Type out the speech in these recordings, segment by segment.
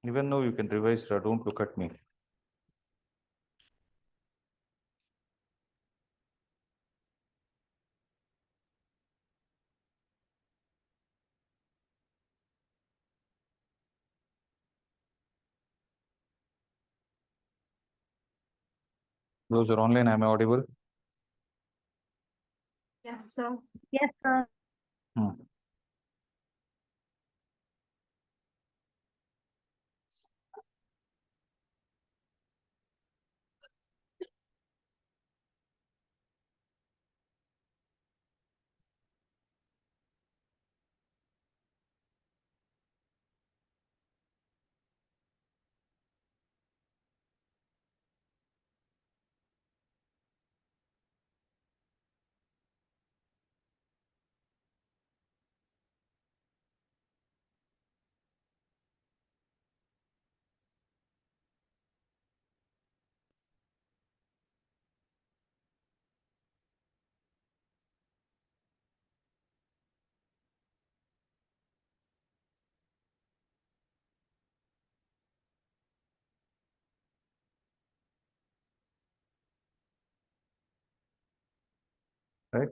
Even though you can revise, don't look at me. Those are online. Am I audible? Yes, sir. Yes, sir. Hmm. Right.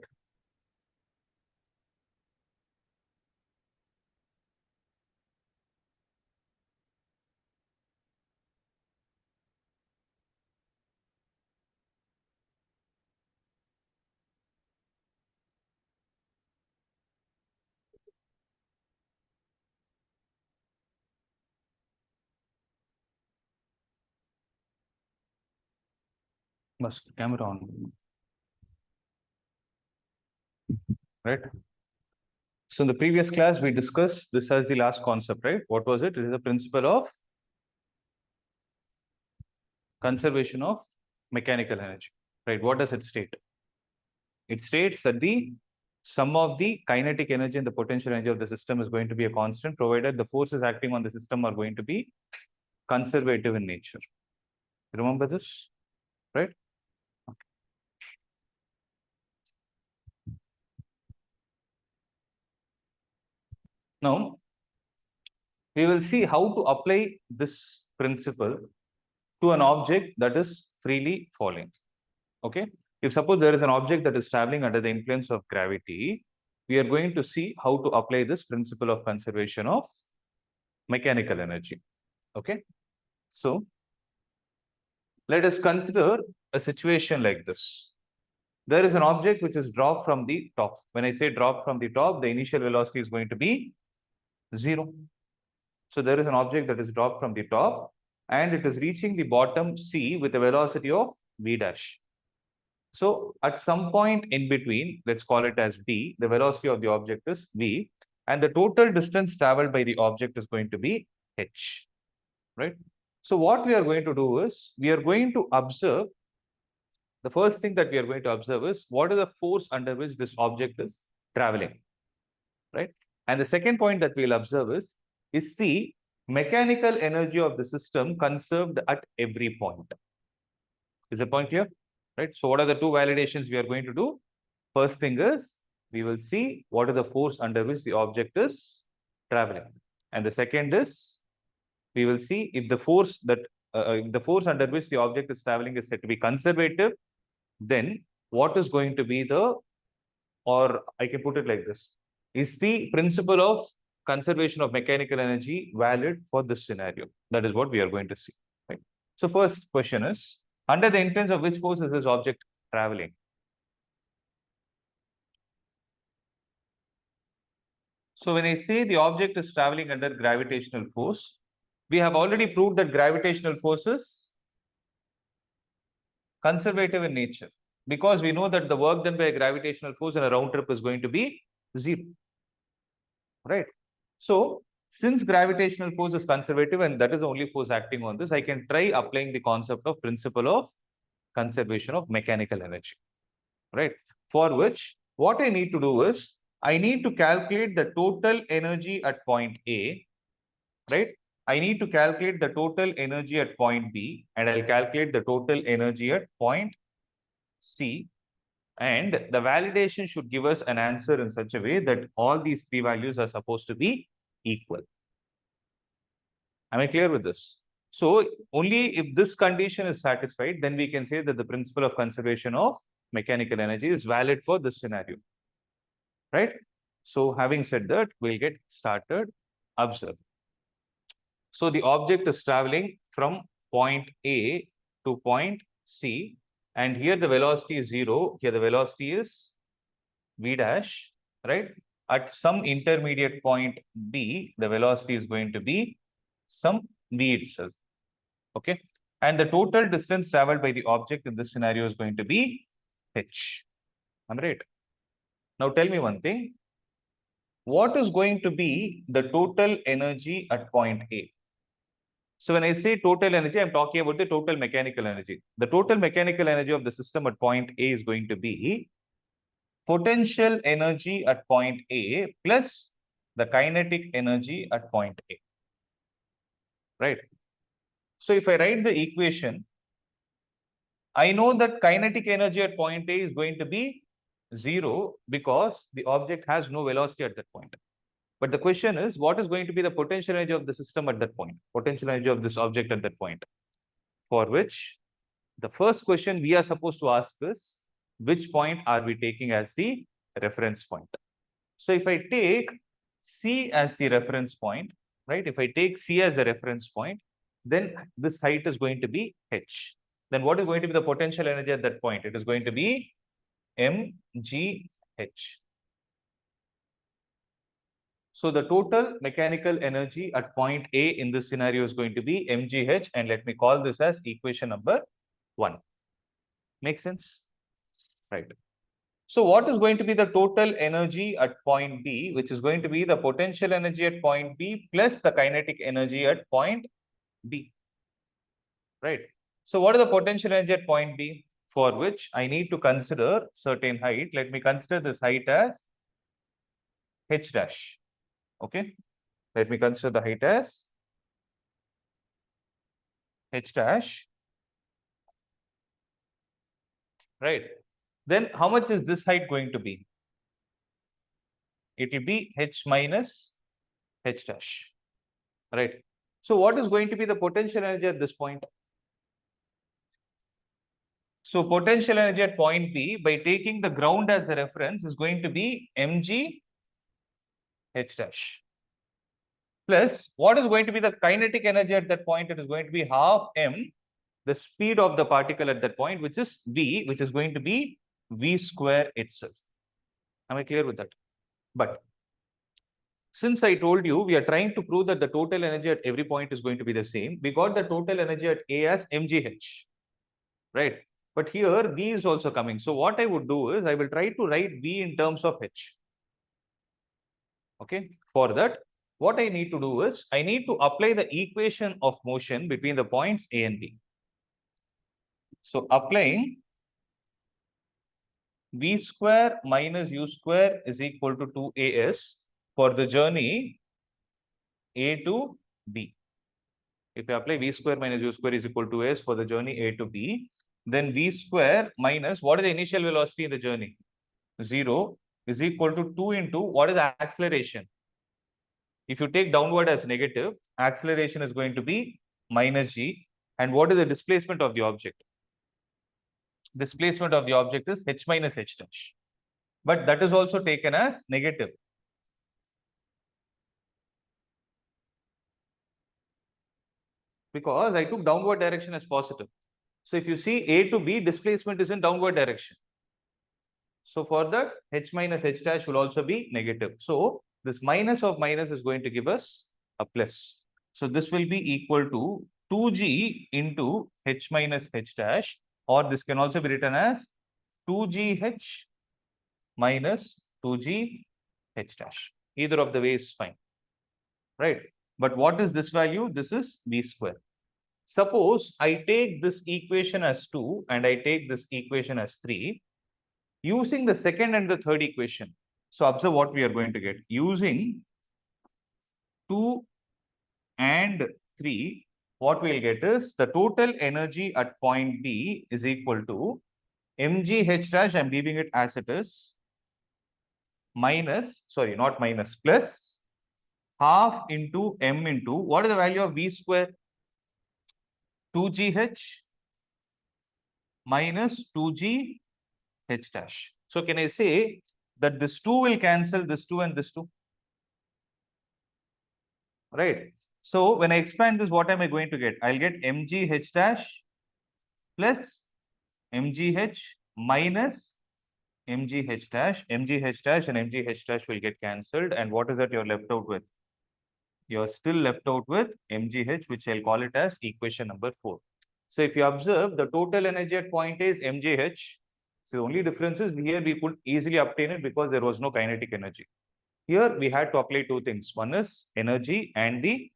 Must camera on. Right. So in the previous class, we discussed this as the last concept, right? What was it? It is the principle of conservation of mechanical energy, right? What does it state? It states that the sum of the kinetic energy and the potential energy of the system is going to be a constant, provided the forces acting on the system are going to be conservative in nature. Remember this, right? Okay. Now, we will see how to apply this principle to an object that is freely falling. Okay. If suppose there is an object that is traveling under the influence of gravity, we are going to see how to apply this principle of conservation of mechanical energy. Okay. So let us consider a situation like this. There is an object which is dropped from the top. When I say drop from the top, the initial velocity is going to be 0. So there is an object that is dropped from the top and it is reaching the bottom C with a velocity of v dash. So at some point in between, let's call it as b, the velocity of the object is v, and the total distance traveled by the object is going to be h, right? So what we are going to do is, we are going to observe, the first thing that we are going to observe is, what is the force under which this object is traveling, right? And the second point that we'll observe is the mechanical energy of the system conserved at every point. Is the point clear? Right? So what are the two validations we are going to do? First thing is, we will see what is the force under which the object is traveling. And the second is, we will see if the force under which the object is traveling is said to be conservative, then what is going to be the, or I can put it like this, is the principle of conservation of mechanical energy valid for this scenario? That is what we are going to see. Right? So first question is, under the influence of which force is this object traveling? So when I say the object is traveling under gravitational force, we have already proved that gravitational force is conservative in nature, because we know that the work done by a gravitational force in a round trip is going to be 0, right? So since gravitational force is conservative and that is the only force acting on this, I can try applying the concept of principle of conservation of mechanical energy, right? For which, what I need to do is, I need to calculate the total energy at point A, right? I need to calculate the total energy at point B, and I'll calculate the total energy at point C. And the validation should give us an answer in such a way that all these three values are supposed to be equal. Am I clear with this? So only if this condition is satisfied, then we can say that the principle of conservation of mechanical energy is valid for this scenario, right? So having said that, we'll get started. Observe. So the object is traveling from point A to point C, and here the velocity is 0. Here the velocity is v dash, right? At some intermediate point B, the velocity is going to be some v itself. Okay. And the total distance traveled by the object in this scenario is going to be h. Am I right? Now tell me one thing. What is going to be the total energy at point A? So when I say total energy, I'm talking about the total mechanical energy. The total mechanical energy of the system at point A is going to be potential energy at point A plus the kinetic energy at point A. Right? So if I write the equation, I know that kinetic energy at point A is going to be 0 because the object has no velocity at that point. But the question is, what is going to be the potential energy of the system at that point? Potential energy of this object at that point. For which, the first question we are supposed to ask is, which point are we taking as the reference point? So if I take C as the reference point, right? If I take C as the reference point, then this height is going to be h. Then what is going to be the potential energy at that point? It is going to be mgh. So the total mechanical energy at point A in this scenario is going to be mgh, and let me call this as equation number 1. Make sense? Right. So what is going to be the total energy at point B, which is going to be the potential energy at point B plus the kinetic energy at point B, right? So what is the potential energy at point B? For which I need to consider certain height. Let me consider this height as h dash, okay? Let me consider the height as h dash, right? Then how much is this height going to be? It will be h minus h dash, right? So what is going to be the potential energy at this point? So potential energy at point B by taking the ground as a reference is going to be mg h dash. Plus, what is going to be the kinetic energy at that point? It is going to be half m, the speed of the particle at that point, which is v, which is going to be v square itself. Am I clear with that? But since I told you we are trying to prove that the total energy at every point is going to be the same, we got the total energy at A as mgh, right? But here v is also coming. So what I would do is I will try to write v in terms of h. Okay. For that, what I need to do is I need to apply the equation of motion between the points A and B. So applying v square minus u square is equal to 2as for the journey A to B. If I apply v square minus u square is equal to s for the journey A to B, then v square minus what is the initial velocity in the journey? 0 is equal to 2 into what is the acceleration? If you take downward as negative, acceleration is going to be minus g. And what is the displacement of the object? Displacement of the object is h minus h dash. But that is also taken as negative. Because I took downward direction as positive. So if you see A to B, displacement is in downward direction. So for that, h minus h dash will also be negative. So this minus of minus is going to give us a plus. So this will be equal to 2g into h minus h dash, or this can also be written as 2gh minus 2g h dash. Either of the way is fine, right? But what is this value? This is v square. Suppose I take this equation as 2 and I take this equation as 3, using the second and the third equation. So observe what we are going to get. Using 2 and 3, what we'll get is the total energy at point B is equal to mgh dash, I'm leaving it as it is, minus, sorry, not minus, plus half into m into, what is the value of V square? 2gh minus 2gh dash. So can I say that this 2 will cancel this 2 and this 2? Right. So when I expand this, what am I going to get? I'll get mgh dash plus mgh minus mgh dash. Mgh dash and mgh dash will get cancelled. And what is that you're left out with? You're still left out with mgh, which I'll call it as equation number 4. So if you observe, the total energy at point A is mgh. So the only difference is here we could easily obtain it because there was no kinetic energy. Here we had to apply two things. One is energy and the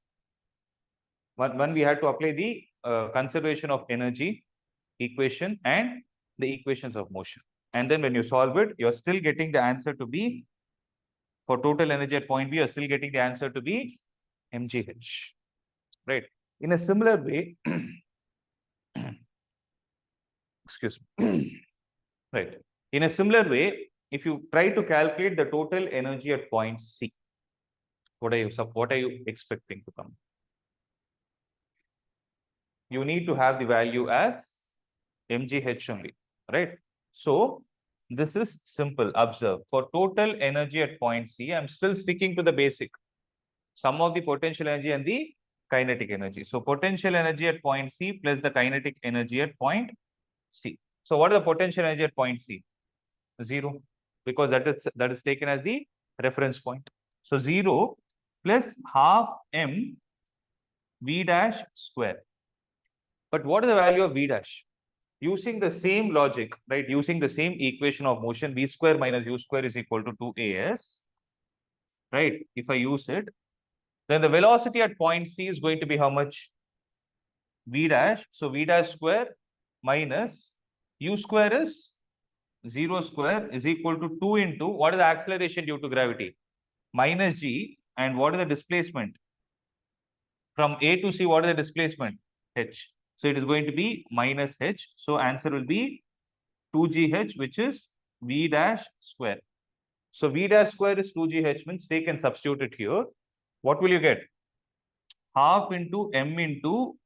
one we had to apply the conservation of energy equation and the equations of motion. And then when you solve it, you're still getting the answer to be, for total energy at point B, you're still getting the answer to be mgh. Right. In a similar way, excuse me. Right. In a similar way, if you try to calculate the total energy at point C, what are you expecting to come? You need to have the value as mgh only, right? So this is simple. Observe, for total energy at point C, I'm still sticking to the basic sum of the potential energy and the kinetic energy. So potential energy at point C plus the kinetic energy at point C. So what is the potential energy at point C? 0, because that is taken as the reference point. So 0 plus half m v dash square. But what is the value of v dash? Using the same logic, right? Using the same equation of motion, v square minus u square is equal to 2as, right? If I use it, then the velocity at point C is going to be how much? V dash. So v dash square minus u square is 0 square is equal to 2 into, what is the acceleration due to gravity? Minus g. And what is the displacement? From A to C, what is the displacement? H. So it is going to be minus h. So answer will be 2gh, which is v dash square. So v dash square is 2gh, means take and substitute it here. What will you get? Half into m into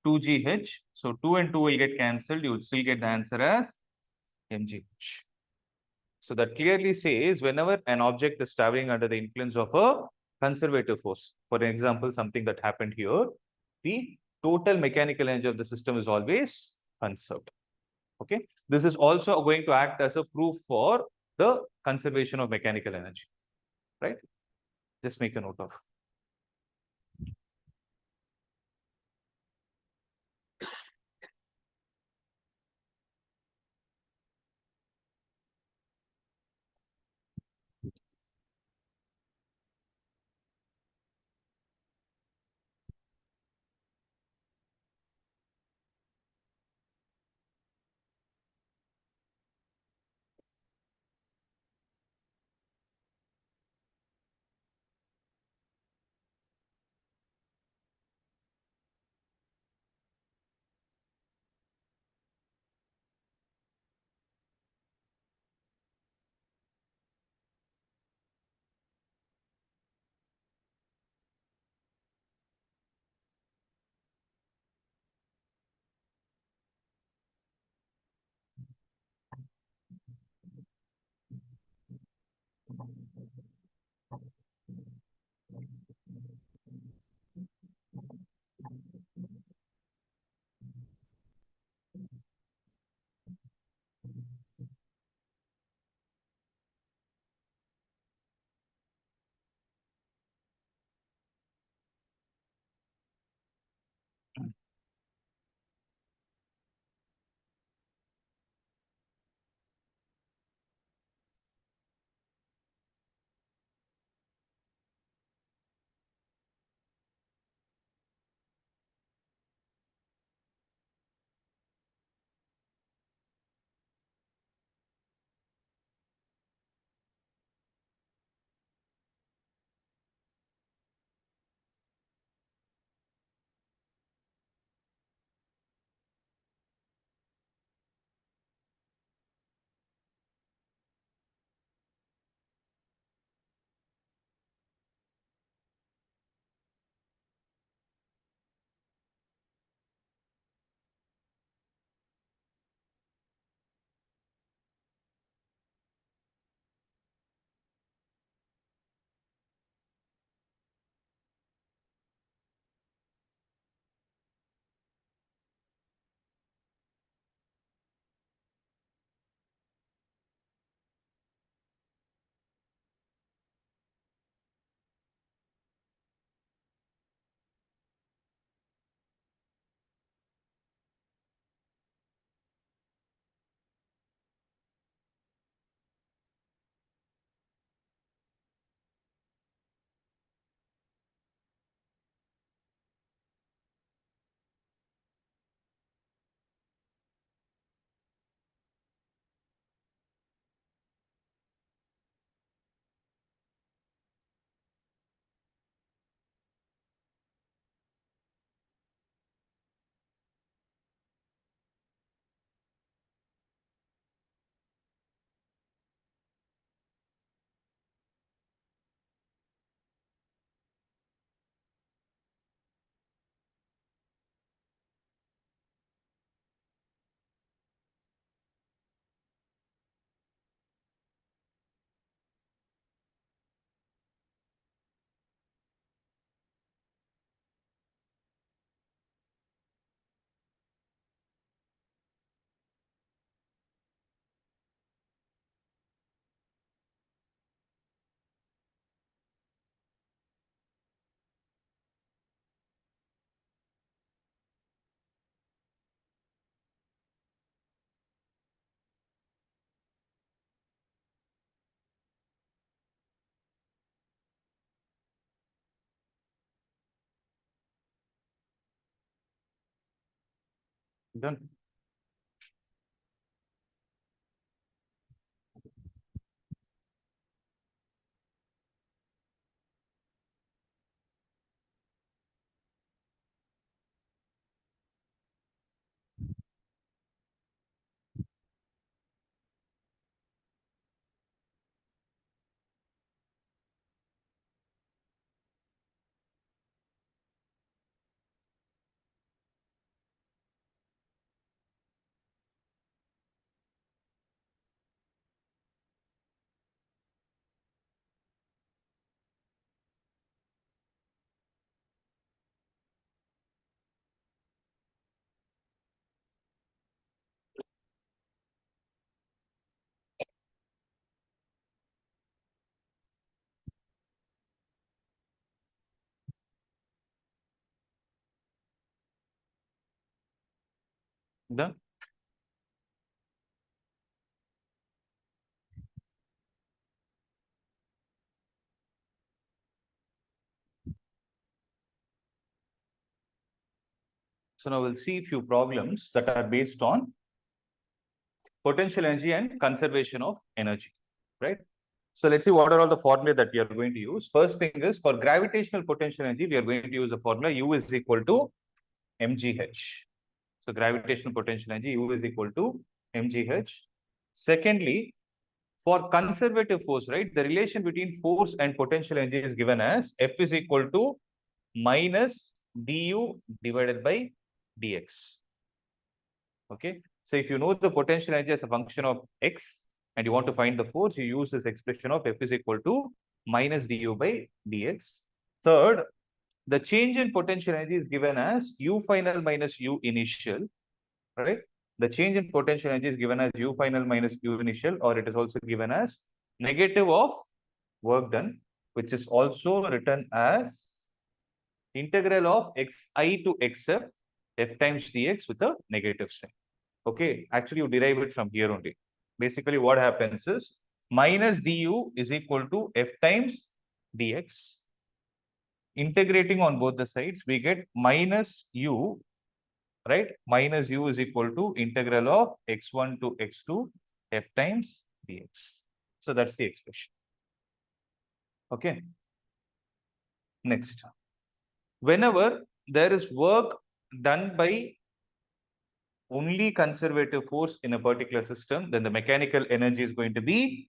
2gh. So 2 and 2 will get cancelled. You will still get the answer as mgh. So that clearly says whenever an object is traveling under the influence of a conservative force, for example, something that happened here, the total mechanical energy of the system is always conserved. Okay. This is also going to act as a proof for the conservation of mechanical energy, right? Just make a note of. Done. Done. So now we'll see a few problems that are based on potential energy and conservation of energy, right? So let's see what are all the formulae that we are going to use. First thing is for gravitational potential energy, we are going to use the formula U is equal to mgh. So gravitational potential energy U is equal to mgh. Secondly, for conservative force, right, the relation between force and potential energy is given as F is equal to minus du divided by dx. Okay. So if you know the potential energy as a function of x and you want to find the force, you use this expression of F is equal to minus du by dx. Third, the change in potential energy is given as U final minus U initial, right? The change in potential energy is given as U final minus U initial, or it is also given as negative of work done, which is also written as integral of xi to xf f times dx with a negative sign. Okay, actually you derive it from here only. Basically what happens is minus du is equal to f times dx. Integrating on both the sides, we get minus u, right? Minus u is equal to integral of x1 to x2 f times dx. So that's the expression. Okay. Next, whenever there is work done by only conservative force in a particular system, then the mechanical energy is going to be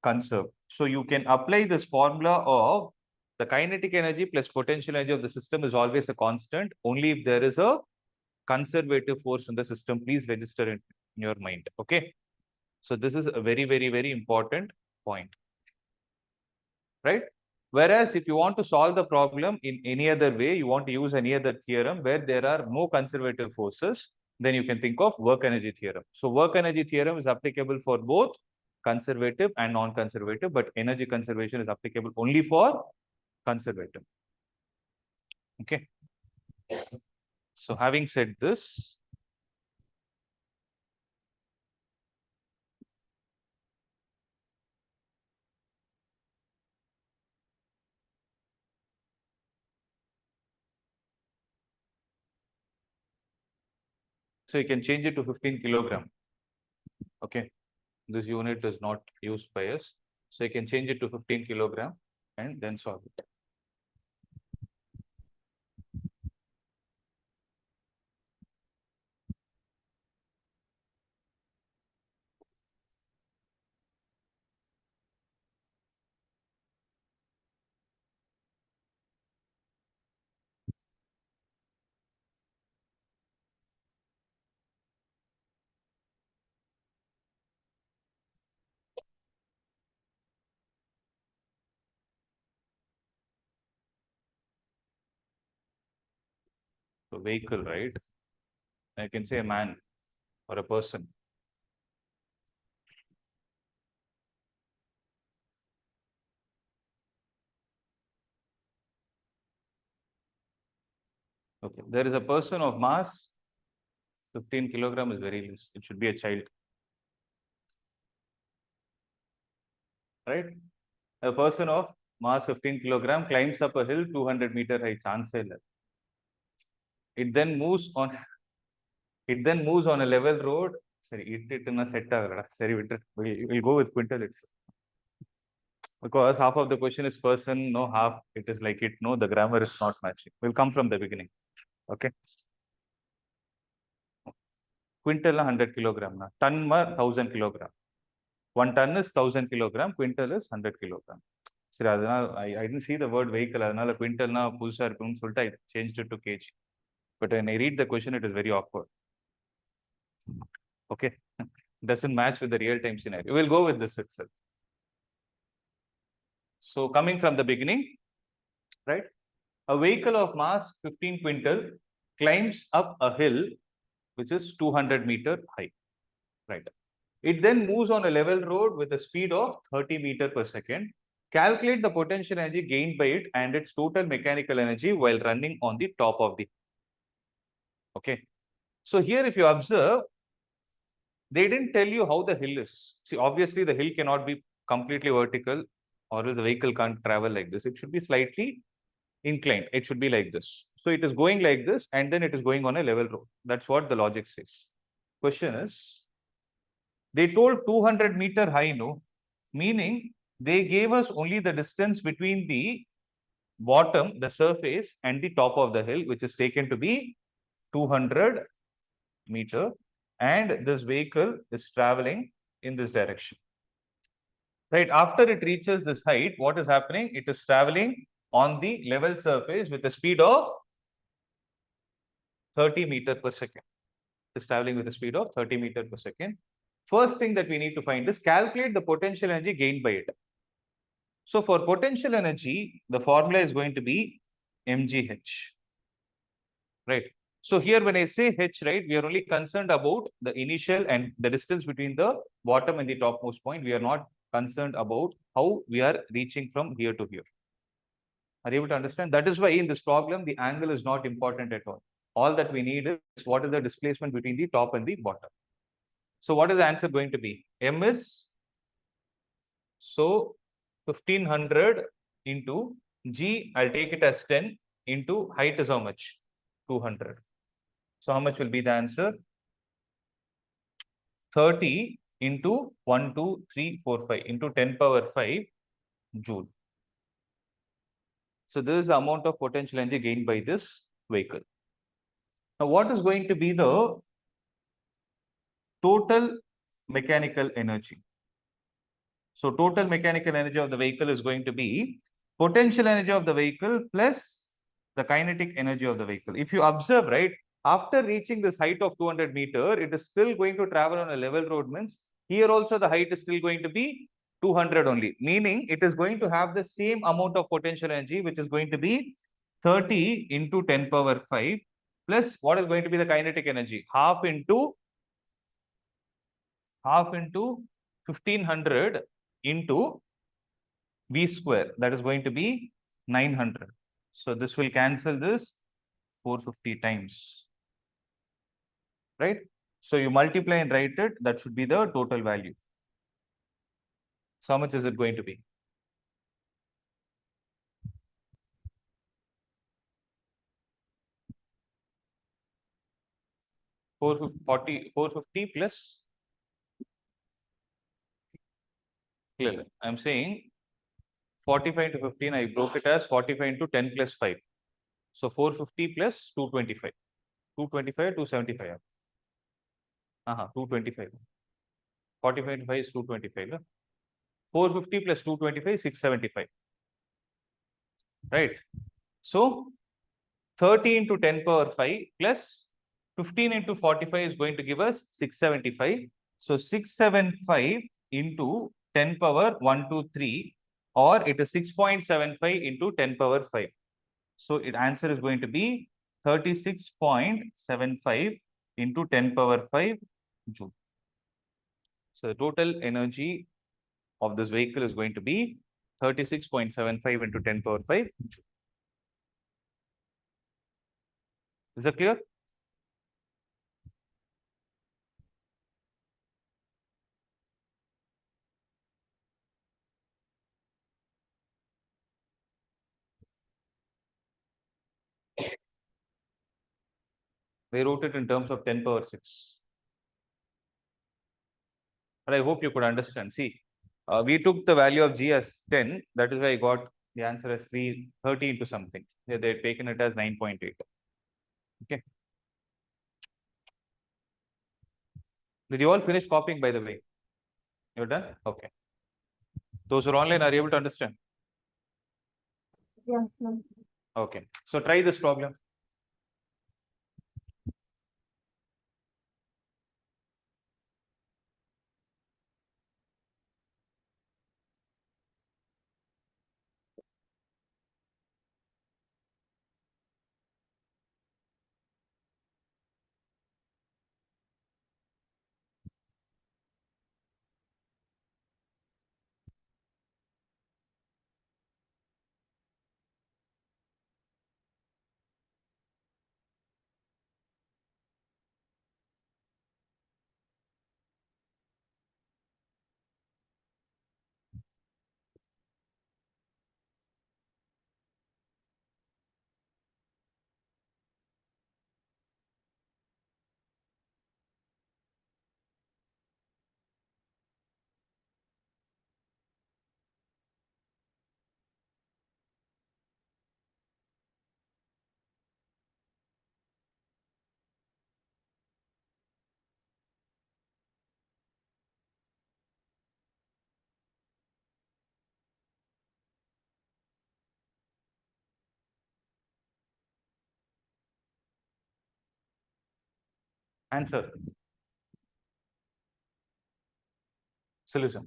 conserved. So you can apply this formula of the kinetic energy plus potential energy of the system is always a constant, only if there is a conservative force in the system. Please register it in your mind. Okay. So this is a very, very, very important point. Right? Whereas if you want to solve the problem in any other way, you want to use any other theorem where there are no conservative forces, then you can think of work energy theorem. So work energy theorem is applicable for both conservative and non-conservative, but energy conservation is applicable only for conservative. Okay. So having said this, so you can change it to 15 kilogram. Okay. This unit is not used by us. So you can change it to 15 kilogram and then solve it. So vehicle, right? I can say a man or a person. Okay. There is a person of mass 15 kilogram is very less. It should be a child. Right? A person of mass 15 kilogram climbs up a hill 200-meter high. Chance hai. It then moves on. It then moves on a level road. Sorry, it in a set. Sorry, we'll go with quintal itself. Because half of the question is person, no, half it is like it, no, the grammar is not matching. We'll come from the beginning. Okay. Quintal 100 kilogram, na. Ton 1000 kilogram. 1 ton is 1000 kilogram, quintal is 100 kilogram. சரி அதனால I didn't see the word vehicle, அதனால குவிண்டல்னா புதுசா இருக்கும்னு சொல்லிட்டு I changed it to kg. But when I read the question, it is very awkward. Okay, doesn't match with the real time scenario. We'll go with this itself. So coming from the beginning, right? A vehicle of mass 15 quintal climbs up a hill which is 200-meter high, right? It then moves on a level road with a speed of 30 meters per second. Calculate the potential energy gained by it and its total mechanical energy while running on the top of the. Okay. So here, if you observe, they didn't tell you how the hill is. See, obviously, the hill cannot be completely vertical, or else the vehicle can't travel like this. It should be slightly inclined. It should be like this. So it is going like this, and then it is going on a level road. That's what the logic says. Question is, they told 200-meter high, no, meaning they gave us only the distance between the bottom, the surface, and the top of the hill, which is taken to be 200 meter, and this vehicle is traveling in this direction. Right after it reaches this height, what is happening? It is traveling on the level surface with a speed of 30 meters per second. It is traveling with a speed of 30 meters per second. First thing that we need to find is calculate the potential energy gained by it. So for potential energy, the formula is going to be mgh, right? So here when I say h, right, we are only concerned about the initial and the distance between the bottom and the topmost point. We are not concerned about how we are reaching from here to here. Are you able to understand? That is why in this problem, the angle is not important at all. All that we need is what is the displacement between the top and the bottom. So what is the answer going to be? M is, so 1500 into G, I'll take it as 10 into height is how much? 200. So how much will be the answer? 30 into 1, 2, 3, 4, 5 into 10 power 5 joule. So this is the amount of potential energy gained by this vehicle. Now what is going to be the total mechanical energy? So total mechanical energy of the vehicle is going to be potential energy of the vehicle plus the kinetic energy of the vehicle. If you observe, right, after reaching this height of 200 meters, it is still going to travel on a level road, means here also the height is still going to be 200 only, meaning it is going to have the same amount of potential energy, which is going to be 30 into 10 power 5 plus what is going to be the kinetic energy? Half into 1500 into V square, that is going to be 900. So this will cancel this 450 times, right? So you multiply and write it, that should be the total value. So how much is it going to be? Four fifty plus. Clearly, I'm saying 45 to 15, I broke it as 45 into 10 plus 5. So 450 plus 225. 225, 275. 225. 45 into 5 is 225. 450 plus 225, 675. Right. So 30 into 10 power 5 plus 15 into 45 is going to give us 675. So 675 into 10 power 1, 2, 3, or it is 6.75 into 10 power 5. So its answer is going to be 36.75 into 10 power 5 joule. So the total energy of this vehicle is going to be 36.75 into 10 power 5 joule. Is that clear? They wrote it in terms of 10 power 6. But I hope you could understand. See, we took the value of G as 10. That is why I got the answer as 330 into something. Yeah, they've taken it as 9.8. Okay. Did you all finish copying, by the way? You're done? Okay. Those who are online, are you able to understand? Yes, sir. Okay. So try this problem. Answer. Solution.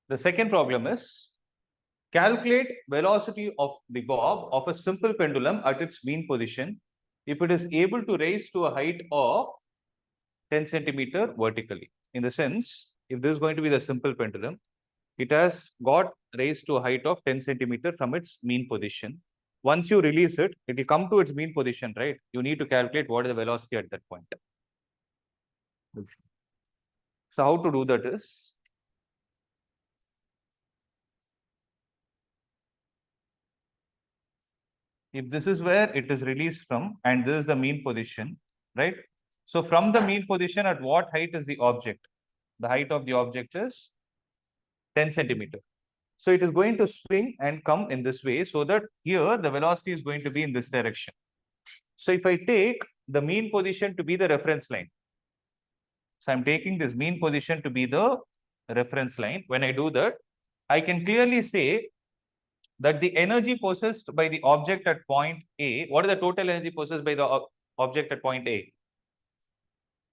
The second problem is calculate velocity of the bob of a simple pendulum at its mean position if it is able to raise to a height of 10 centimeter vertically. In the sense, if this is going to be the simple pendulum, it has got raised to a height of 10 centimeter from its mean position. Once you release it, it will come to its mean position, right? You need to calculate what is the velocity at that point. So how to do that is, if this is where it is released from and this is the mean position, right? So from the mean position, at what height is the object? The height of the object is 10 centimeter. So it is going to swing and come in this way, so that here the velocity is going to be in this direction. So if I take the mean position to be the reference line, so I'm taking this mean position to be the reference line. When I do that, I can clearly say that the energy possessed by the object at point A, what is the total energy possessed by the object at point A?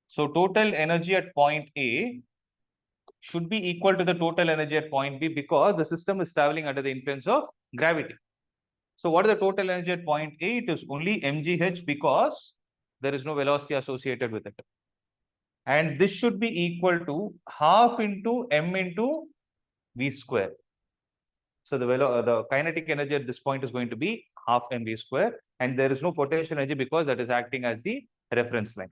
So total energy at point A should be equal to the total energy at point B, because the system is traveling under the influence of gravity. So what is the total energy at point A? It is only mgh, because there is no velocity associated with it. And this should be equal to half into m into v square. So the kinetic energy at this point is going to be half mv square, and there is no potential energy because that is acting as the reference line.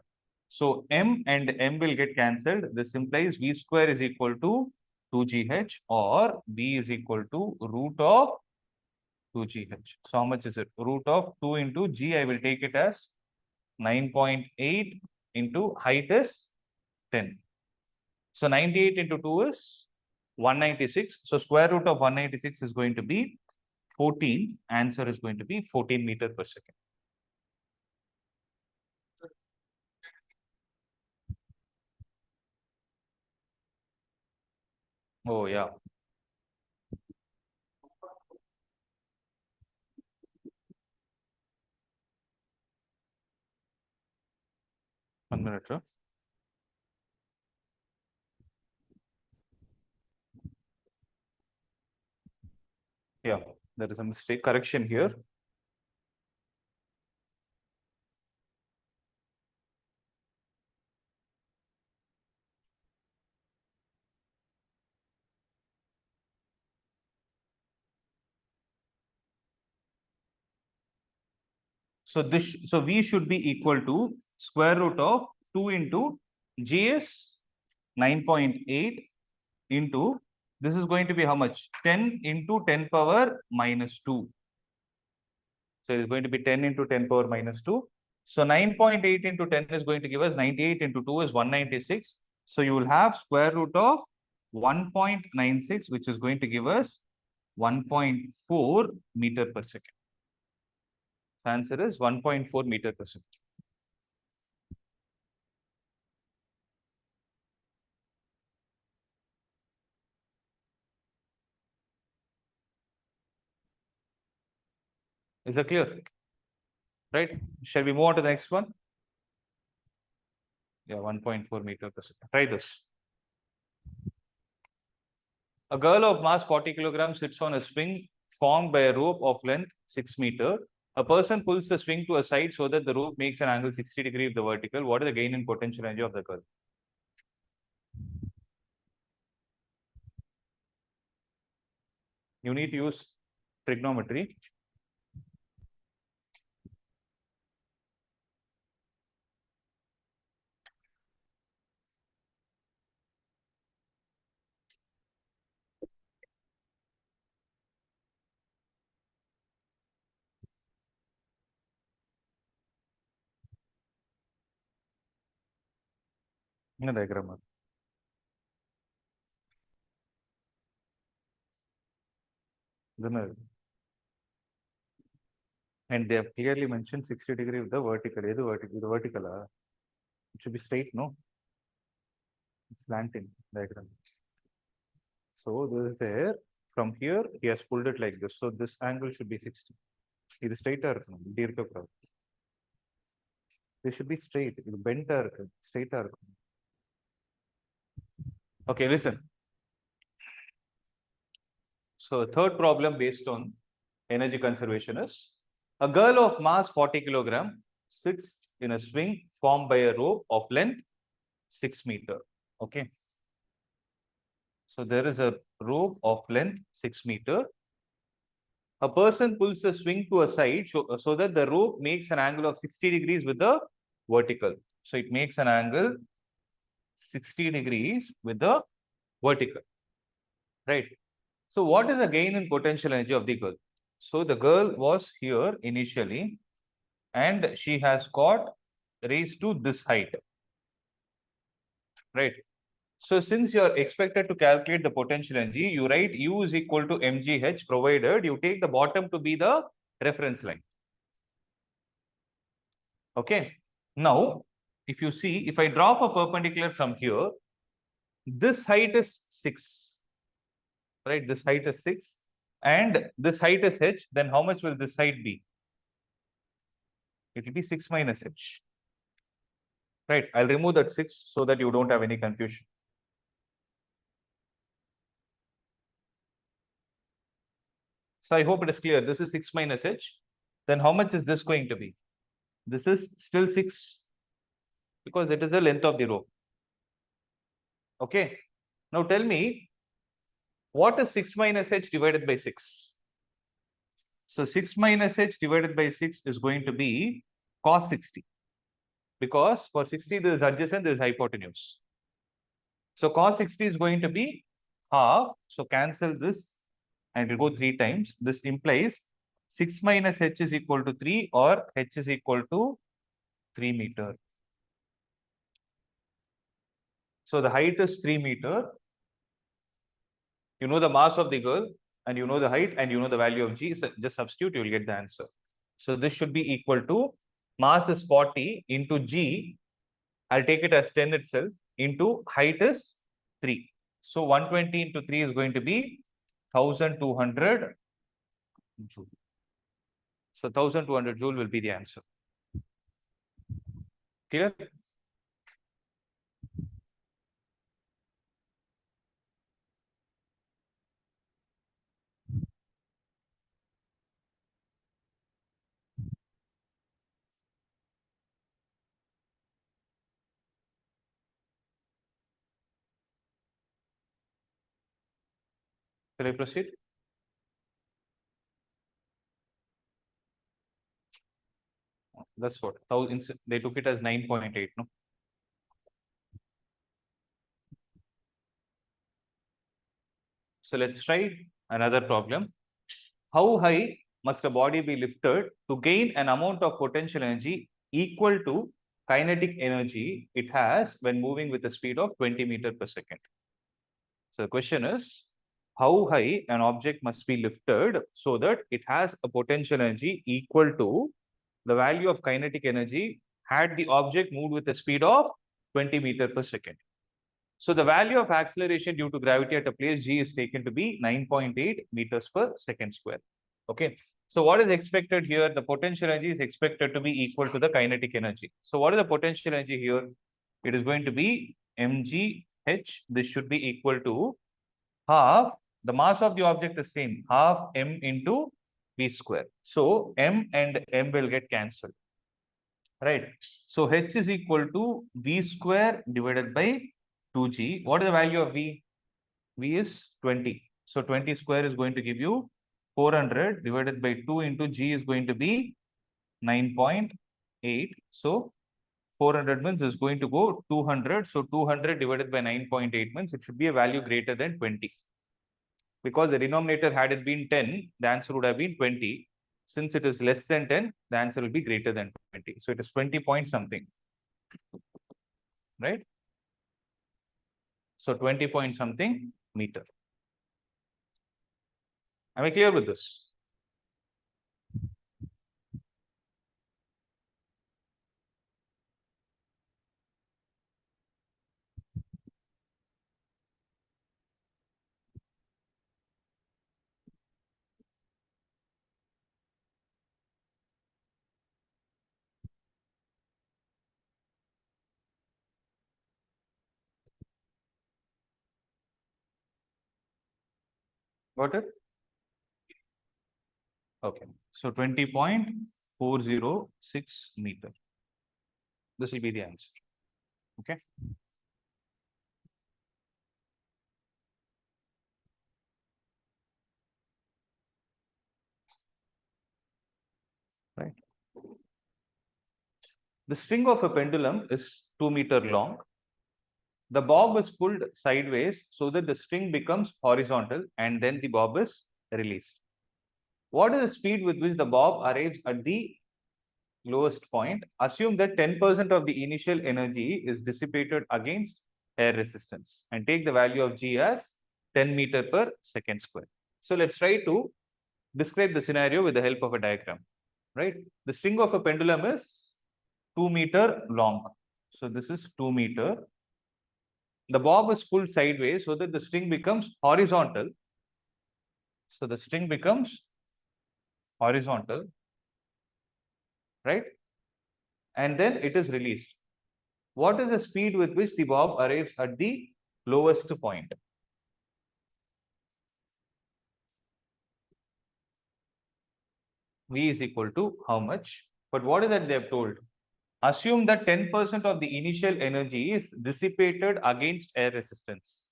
So m and m will get cancelled. This implies v square is equal to 2gh, or v is equal to root of 2gh. So how much is it? Root of 2 into g, I will take it as 9.8 into height is 10. So 98 into 2 is 196. So square root of 196 is going to be 14. Answer is going to be 14 meter per second. Oh, yeah. One minute, sir. Yeah, there is a mistake. Correction here. So V should be equal to square root of 2 into G is 9.8 into This is going to be how much? 10 into 10 power minus 2. So it is going to be 10 into 10 power minus 2. So 9.8 into 10 is going to give us 98 into 2 is 196. So you will have square root of 1.96, which is going to give us 1.4 meter per second. The answer is 1.4 meter per second. Is that clear? Right? Shall we move on to the next one? Yeah, 1.4 meter per second. Try this. A girl of mass 40 kilograms sits on a swing formed by a rope of length 6 meter. A person pulls the swing to a side so that the rope makes an angle 60 degree with the vertical. What is the gain in potential energy of the girl? You need to use trigonometry. In diagram. And they have clearly mentioned 60 degree with the vertical. The vertical. It should be straight, no? It's slanting diagram. So this is there. From here, he has pulled it like this. So this angle should be 60. It is straighter. They should be straight. It bent straighter. Okay, listen. So third problem based on energy conservation is a girl of mass 40 kilogram sits in a swing formed by a rope of length 6 meter. Okay. So there is a rope of length 6 meter. A person pulls the swing to a side so that the rope makes an angle of 60 degrees with the vertical. So it makes an angle 60 degrees with the vertical. Right. So what is the gain in potential energy of the girl? So the girl was here initially and she has got raised to this height. Right. So since you are expected to calculate the potential energy, you write U is equal to mgh provided you take the bottom to be the reference line. Okay. Now, if you see, if I drop a perpendicular from here, this height is 6. Right. This height is 6 and this height is h. Then how much will this height be? It will be 6 minus h. Right. I'll remove that 6 so that you don't have any confusion. So I hope it is clear. This is 6 minus h. Then how much is this going to be? This is still 6 because it is the length of the rope. Okay. Now tell me, what is 6 minus h divided by 6? So 6 minus h divided by 6 is going to be cos 60. Because for 60, there is adjacent, there is hypotenuse. So cos 60 is going to be half. So cancel this and it will go 3 times. This implies 6 minus h is equal to 3 or h is equal to 3 meter. So the height is 3 meter. You know the mass of the girl and you know the height and you know the value of g. So just substitute, you will get the answer. So this should be equal to mass is 40 into g. I'll take it as 10 itself into height is 3. So 120 into 3 is going to be 1200 joule. So 1200 joule will be the answer. Clear? Shall I proceed? That's what. They took it as 9.8, no? So let's try another problem. How high must a body be lifted to gain an amount of potential energy equal to kinetic energy it has when moving with a speed of 20 meters per second? So the question is, how high an object must be lifted so that it has a potential energy equal to the value of kinetic energy had the object moved with a speed of 20 meters per second. So the value of acceleration due to gravity at a place G is taken to be 9.8 meters per second square. Okay. So what is expected here? The potential energy is expected to be equal to the kinetic energy. So what is the potential energy here? It is going to be mgh. This should be equal to half, the mass of the object is same, half m into v square. So m and m will get cancelled, right? So h is equal to v square divided by 2g. What is the value of v? V is 20. So 20 square is going to give you 400 divided by 2 into g is going to be 9.8. So 400 means is going to go 200. So 200 divided by 9.8 means it should be a value greater than 20. Because the denominator, had it been 10, the answer would have been 20. Since it is less than 10, the answer will be greater than 20. So it is 20 point something, right? So 20 point something meter. Am I clear with this? Got it? Okay. So 20.406 meter. This will be the answer. Okay. Right. The string of a pendulum is 2 meters long. The bob is pulled sideways so that the string becomes horizontal and then the bob is released. What is the speed with which the bob arrives at the lowest point? Assume that 10% of the initial energy is dissipated against air resistance and take the value of G as 10 meter per second square. So let's try to describe the scenario with the help of a diagram, right? The string of a pendulum is 2 meter long. So this is 2 meter. The bob is pulled sideways so that the string becomes horizontal. So the string becomes horizontal, right? And then it is released. What is the speed with which the bob arrives at the lowest point? V is equal to how much? But what is that they have told? Assume that 10% of the initial energy is dissipated against air resistance.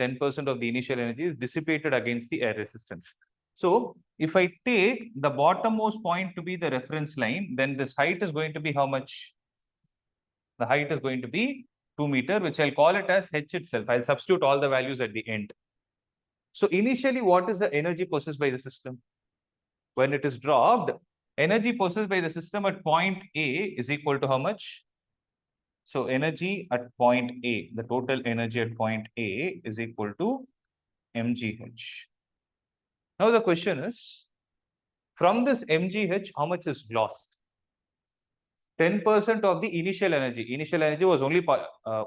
10% of the initial energy is dissipated against the air resistance. So if I take the bottommost point to be the reference line, then this height is going to be how much? The height is going to be 2 meters, which I'll call it as h itself. I'll substitute all the values at the end. So initially, what is the energy possessed by the system? When it is dropped, energy possessed by the system at point A is equal to how much? So energy at point A, the total energy at point A is equal to mgh. Now the question is, from this mgh, how much is lost? 10% of the initial energy. Initial energy was only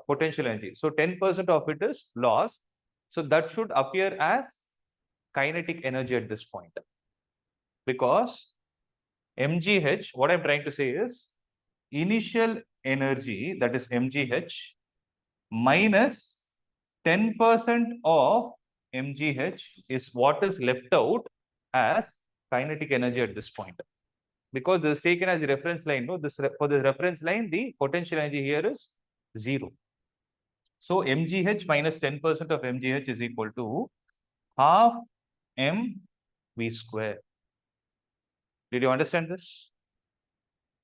potential energy. So 10% of it is lost. So that should appear as kinetic energy at this point. Because mgh, what I'm trying to say is, initial energy, that is mgh, minus 10% of mgh is what is left out as kinetic energy at this point. Because this is taken as a reference line, no, this for the reference line, the potential energy here is 0. So mgh minus 10% of mgh is equal to half m v square. Did you understand this?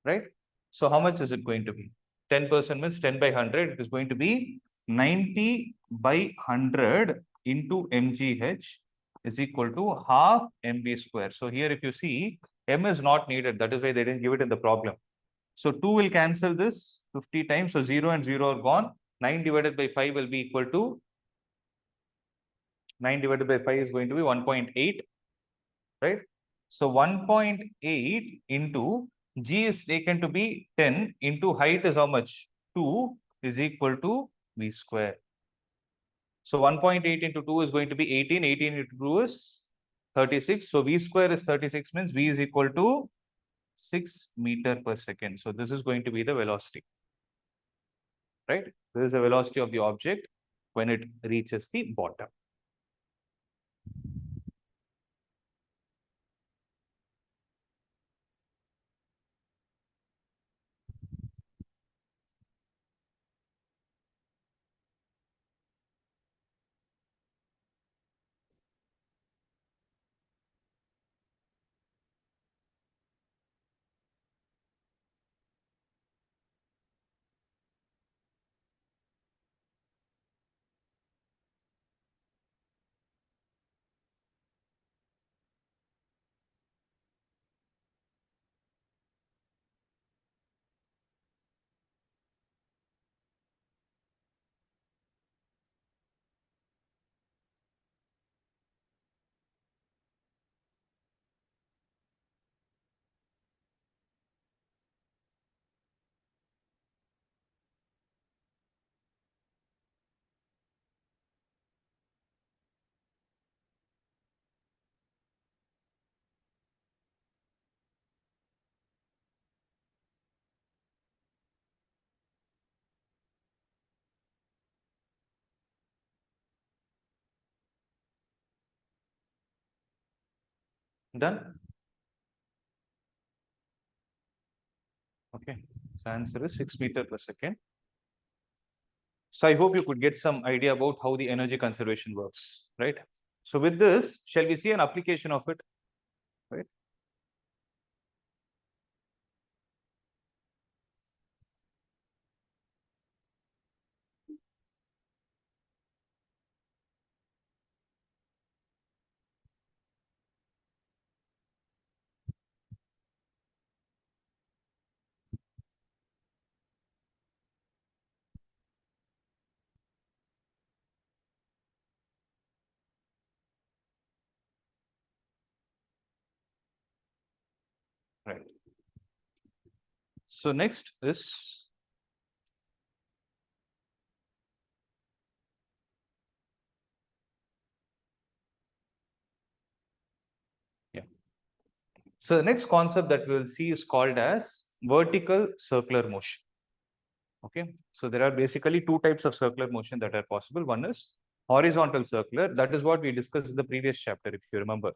Right? So how much is it going to be? 10% means 10 by 100. It is going to be 90 by 100 into mgh is equal to half mv square. So here if you see, m is not needed. That is why they didn't give it in the problem. So 2 will cancel this 50 times. So 0 and 0 are gone. 9 divided by 5 will be equal to 9 divided by 5 is going to be 1.8, right? So 1.8 into g is taken to be 10 into height is how much? 2 is equal to v square. So 1.8 into 2 is going to be 18. 18 into 2 is 36. So v square is 36 means v is equal to 6 meter per second. So this is going to be the velocity, right? This is the velocity of the object when it reaches the bottom. Done? Okay. So answer is 6 meter per second. So I hope you could get some idea about how the energy conservation works, right? So with this, shall we see an application of it, right? Right. So next is so the next concept that we will see is called as vertical circular motion. Okay. So there are basically two types of circular motion that are possible. One is horizontal circular. That is what we discussed in the previous chapter, if you remember.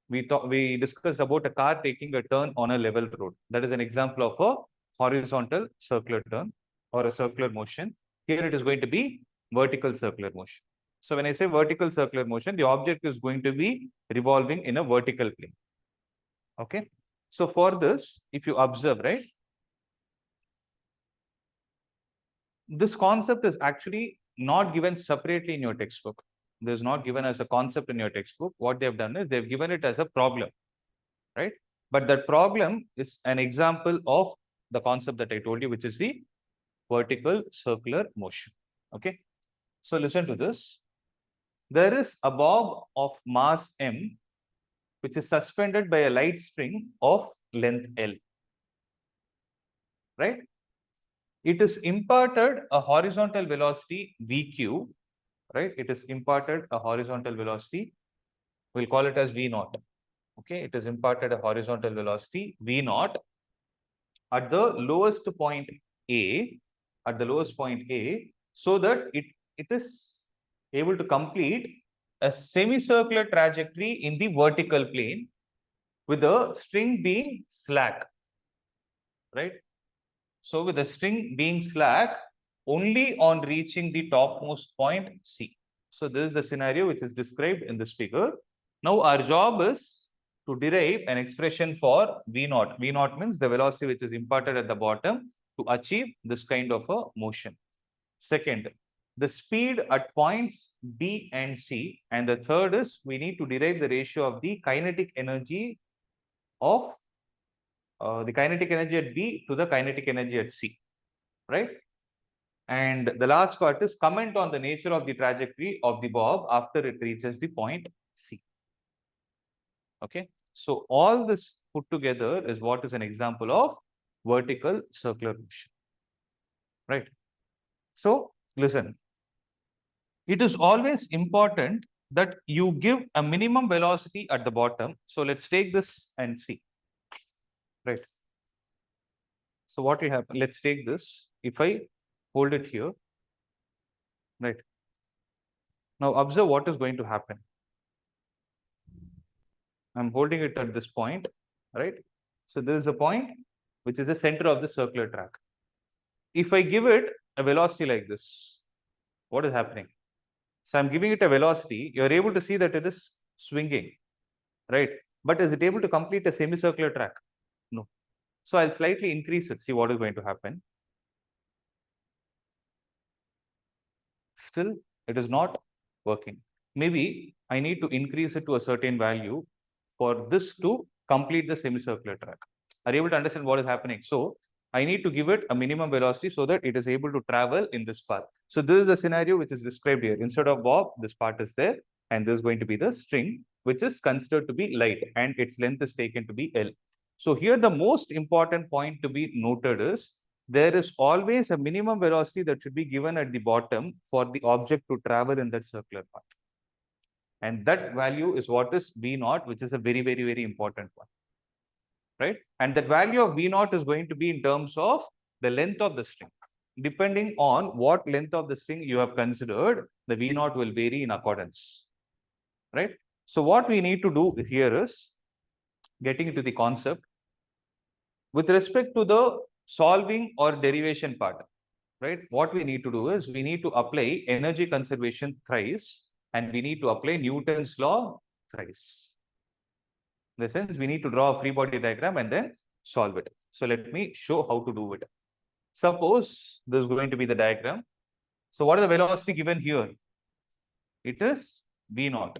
We discussed about a car taking a turn on a level road. That is an example of a horizontal circular turn or a circular motion. Here it is going to be vertical circular motion. So when I say vertical circular motion, the object is going to be revolving in a vertical plane. Okay. So for this, if you observe, right, this concept is actually not given separately in your textbook. This is not given as a concept in your textbook. What they have done is they've given it as a problem, right? But that problem is an example of the concept that I told you, which is the vertical circular motion. Okay. So listen to this. There is a bob of mass m, which is suspended by a light string of length L, right? It is imparted a horizontal velocity VQ, right? It is imparted a horizontal velocity. We'll call it as V naught. Okay, it is imparted a horizontal velocity V naught at the lowest point A, so that it is able to complete a semicircular trajectory in the vertical plane with the string being slack, right? So with the string being slack only on reaching the topmost point C. So this is the scenario which is described in this figure. Now our job is to derive an expression for V naught. V naught means the velocity which is imparted at the bottom to achieve this kind of a motion. Second, the speed at points B and C. And the third is we need to derive the ratio of the kinetic energy of the kinetic energy at B to the kinetic energy at C, right? And the last part is comment on the nature of the trajectory of the bob after it reaches the point C. Okay, so all this put together is what is an example of vertical circular motion, right? So listen, it is always important that you give a minimum velocity at the bottom. So let's take this and see, right? So what will happen? Let's take this. If I hold it here, right? Now observe what is going to happen. I'm holding it at this point, right? So this is a point which is the center of the circular track. If I give it a velocity like this, what is happening? So I'm giving it a velocity. You're able to see that it is swinging, right? But is it able to complete a semicircular track? No. So I'll slightly increase it. See what is going to happen. Still, it is not working. Maybe I need to increase it to a certain value for this to complete the semicircular track. Are you able to understand what is happening? So I need to give it a minimum velocity so that it is able to travel in this path. So this is the scenario which is described here. Instead of bob, this part is there, and this is going to be the string, which is considered to be light, and its length is taken to be L. So here the most important point to be noted is there is always a minimum velocity that should be given at the bottom for the object to travel in that circular path. And that value is what is V naught, which is a very, very, very important one, right? And that value of V naught is going to be in terms of the length of the string. Depending on what length of the string you have considered, the V naught will vary in accordance, right? So what we need to do here is getting into the concept with respect to the solving or derivation part, right? What we need to do is we need to apply energy conservation thrice, and we need to apply Newton's law thrice. In the sense, we need to draw a free body diagram and then solve it. So let me show how to do it. Suppose this is going to be the diagram. So what is the velocity given here? It is V naught.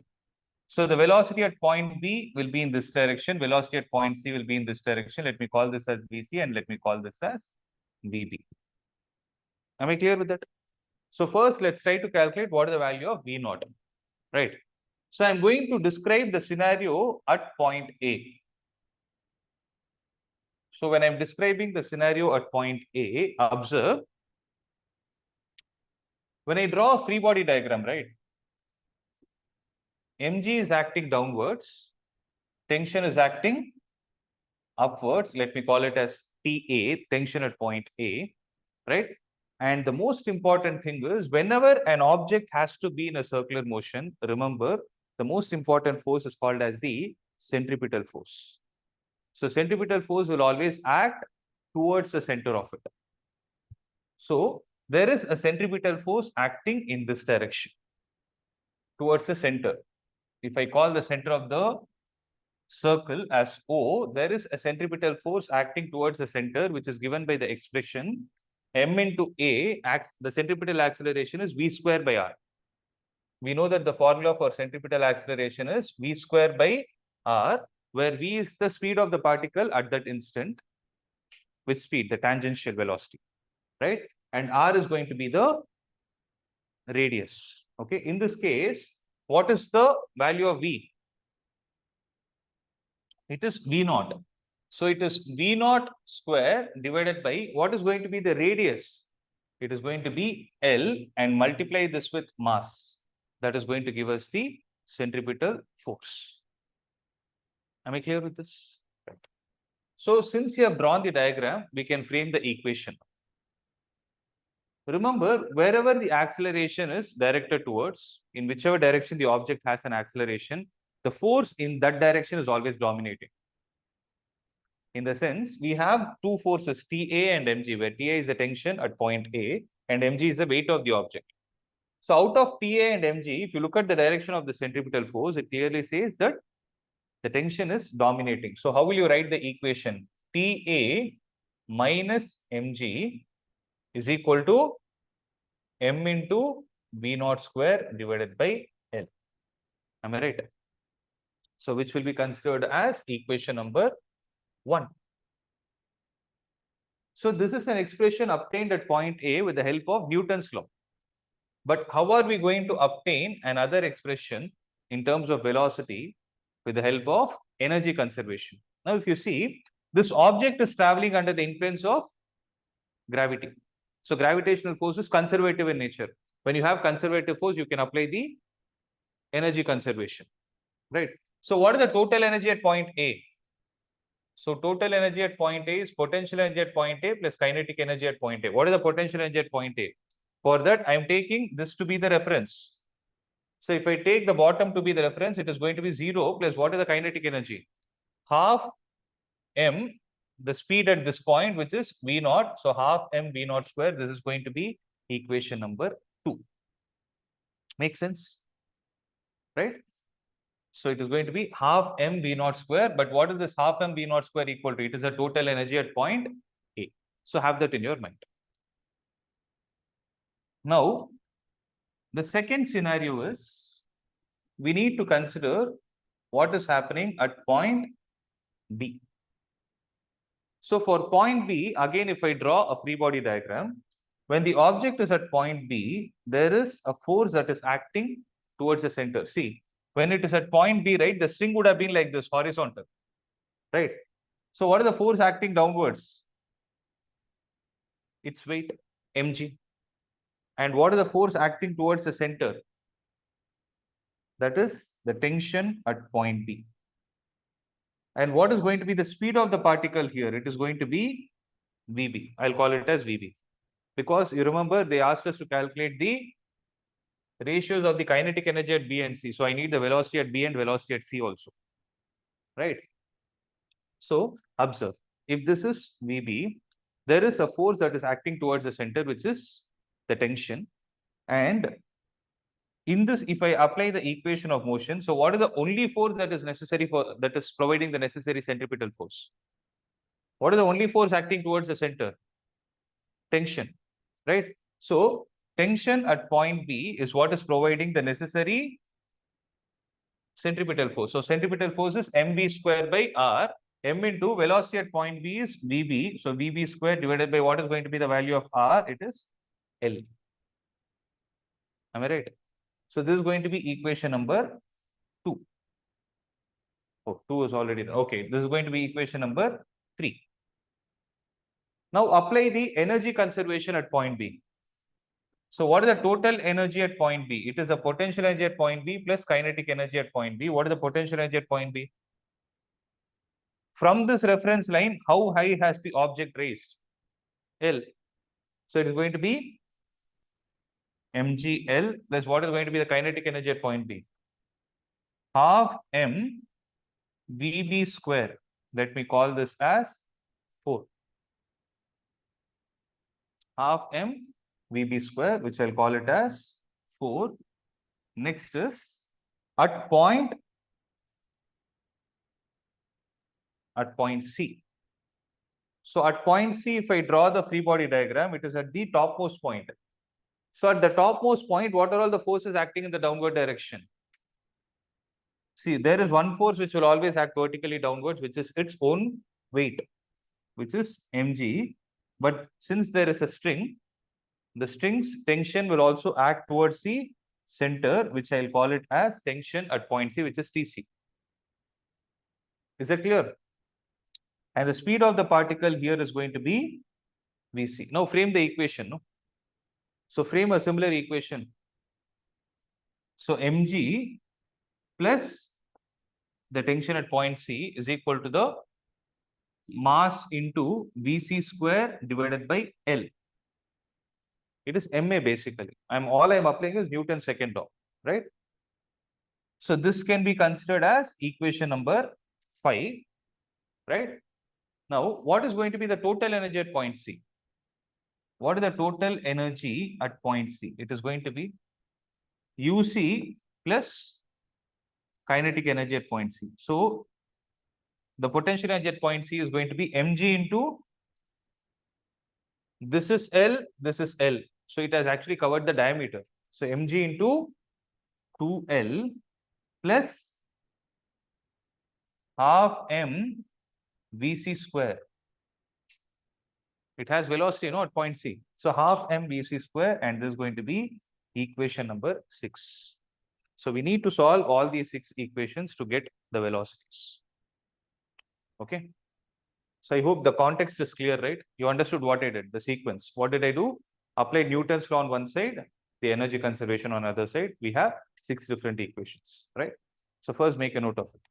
So the velocity at point B will be in this direction. Velocity at point C will be in this direction. Let me call this as BC and let me call this as BB. Am I clear with that? So first, let's try to calculate what is the value of V naught, right? So I'm going to describe the scenario at point A. So when I'm describing the scenario at point A, observe, when I draw a free body diagram, right? mg is acting downwards, tension is acting upwards. Let me call it as TA, tension at point A, right? And the most important thing is whenever an object has to be in a circular motion, remember the most important force is called as the centripetal force. So centripetal force will always act towards the center of it. So there is a centripetal force acting in this direction towards the center. If I call the center of the circle as O, there is a centripetal force acting towards the center, which is given by the expression m into A. The centripetal acceleration is V square by R. We know that the formula for centripetal acceleration is V square by R, where V is the speed of the particle at that instant. Which speed? The tangential velocity, right? And R is going to be the radius. Okay. In this case, what is the value of V? It is V naught. So it is V naught square divided by what is going to be the radius? It is going to be L, and multiply this with mass. That is going to give us the centripetal force. Am I clear with this? Right. So since you have drawn the diagram, we can frame the equation. Remember, wherever the acceleration is directed towards, in whichever direction the object has an acceleration, the force in that direction is always dominating. In the sense, we have two forces, TA and mg, where TA is the tension at point A and mg is the weight of the object. So out of TA and mg, if you look at the direction of the centripetal force, it clearly says that the tension is dominating. So how will you write the equation? TA minus mg is equal to m into V naught square divided by L. Am I right? So which will be considered as equation number 1. So this is an expression obtained at point A with the help of Newton's law. But how are we going to obtain another expression in terms of velocity with the help of energy conservation? Now, if you see, this object is traveling under the influence of gravity. So gravitational force is conservative in nature. When you have conservative force, you can apply the energy conservation, right? So what is the total energy at point A? So total energy at point A is potential energy at point A plus kinetic energy at point A. What is the potential energy at point A? For that, I am taking this to be the reference. So if I take the bottom to be the reference, it is going to be 0 plus what is the kinetic energy? Half m, the speed at this point, which is V naught. So half m V naught square. This is going to be equation number 2. Make sense? Right? So it is going to be half m V naught square. But what is this half m V naught square equal to? It is the total energy at point A. So have that in your mind. Now, the second scenario is we need to consider what is happening at point B. So for point B, again, if I draw a free body diagram, when the object is at point B, there is a force that is acting towards the center. See, when it is at point B, right, the string would have been like this, horizontal, right? So what is the force acting downwards? Its weight, mg. And what is the force acting towards the center? That is the tension at point B. And what is going to be the speed of the particle here? It is going to be Vb. I'll call it as Vb. Because you remember they asked us to calculate the ratios of the kinetic energy at B and C. So I need the velocity at B and velocity at C also. Right? So observe, if this is Vb, there is a force that is acting towards the center, which is the tension. And in this, if I apply the equation of motion, so what is the only force that is necessary for that is providing the necessary centripetal force? What is the only force acting towards the center? Tension, right? So tension at point B is what is providing the necessary centripetal force. So centripetal force is mv square by r. M into velocity at point B is Vb. So Vb square divided by what is going to be the value of r? It is L. Am I right? So this is going to be equation number 2. Oh, 2 is already done. Okay, this is going to be equation number 3. Now apply the energy conservation at point B. So what is the total energy at point B? It is the potential energy at point B plus kinetic energy at point B. What is the potential energy at point B? From this reference line, how high has the object raised? L. So it is going to be mgl plus what is going to be the kinetic energy at point B? Half m Vb square. Let me call this as 4. Half m Vb square, which I'll call it as 4. Next is at point C. So at point C, if I draw the free body diagram, it is at the topmost point. So at the topmost point, what are all the forces acting in the downward direction? See, there is one force which will always act vertically downwards, which is its own weight, which is mg. But since there is a string, the string's tension will also act towards the center, which I'll call it as tension at point C, which is Tc. Is that clear? And the speed of the particle here is going to be Vc. Now frame the equation. No? So frame a similar equation. So mg plus the tension at point C is equal to the mass into Vc square divided by L. It is ma basically. All I'm applying is Newton's second law, right? So this can be considered as equation number 5, right? Now, what is going to be the total energy at point C? What is the total energy at point C? It is going to be UC plus kinetic energy at point C. So the potential energy at point C is going to be mg into this is L, this is L. So it has actually covered the diameter. So mg into 2L plus half m Vc square. It has velocity, at point C. So half m Vc square, and this is going to be equation number 6. So we need to solve all these 6 equations to get the velocities. Okay. So I hope the context is clear, right? You understood what I did, the sequence. What did I do? Apply Newton's law on one side, the energy conservation on other side. We have 6 different equations, right? So first make a note of it.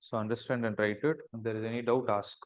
So understand and write it. If there is any doubt, ask.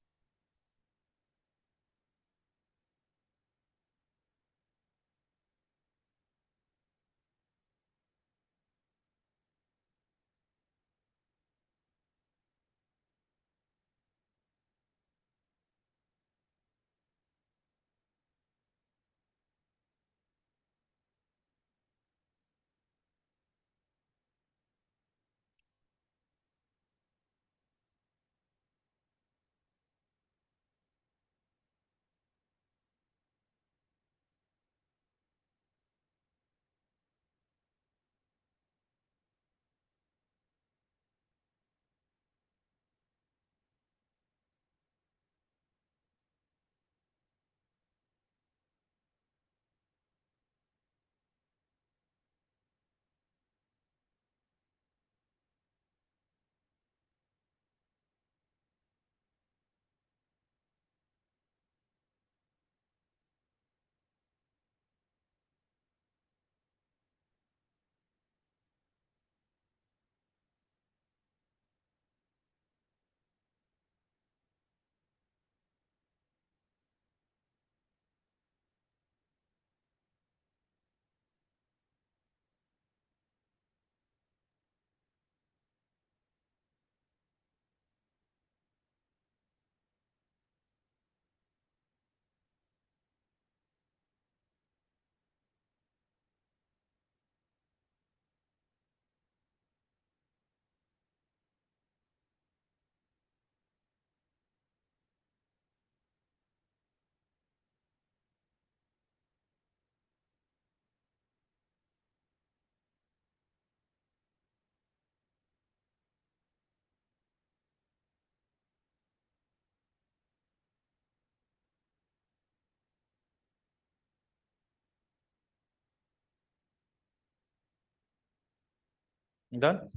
Done?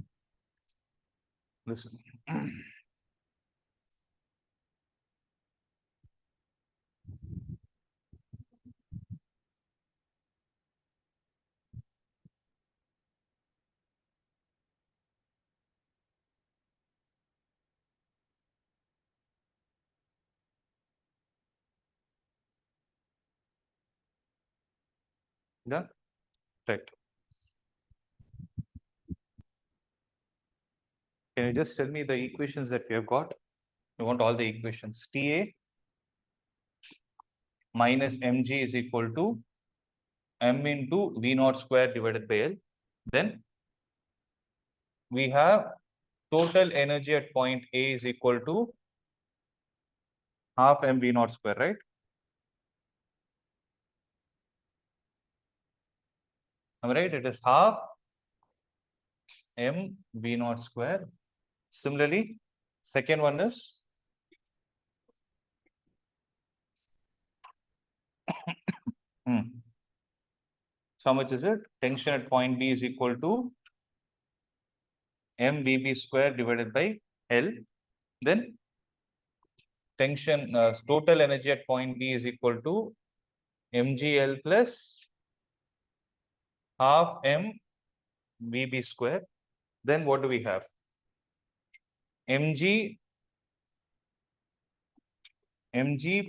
Listen. Done? Right. Can you just tell me the equations that we have got? You want all the equations. TA minus mg is equal to m into V naught square divided by L. Then we have total energy at point A is equal to half m V naught square, right? Am I right? It is half m V naught square. Similarly, second one is so how much is it? Tension at point B is equal to mVb square divided by L. Then tension total energy at point B is equal to mgl plus half m Vb square. Then what do we have? mg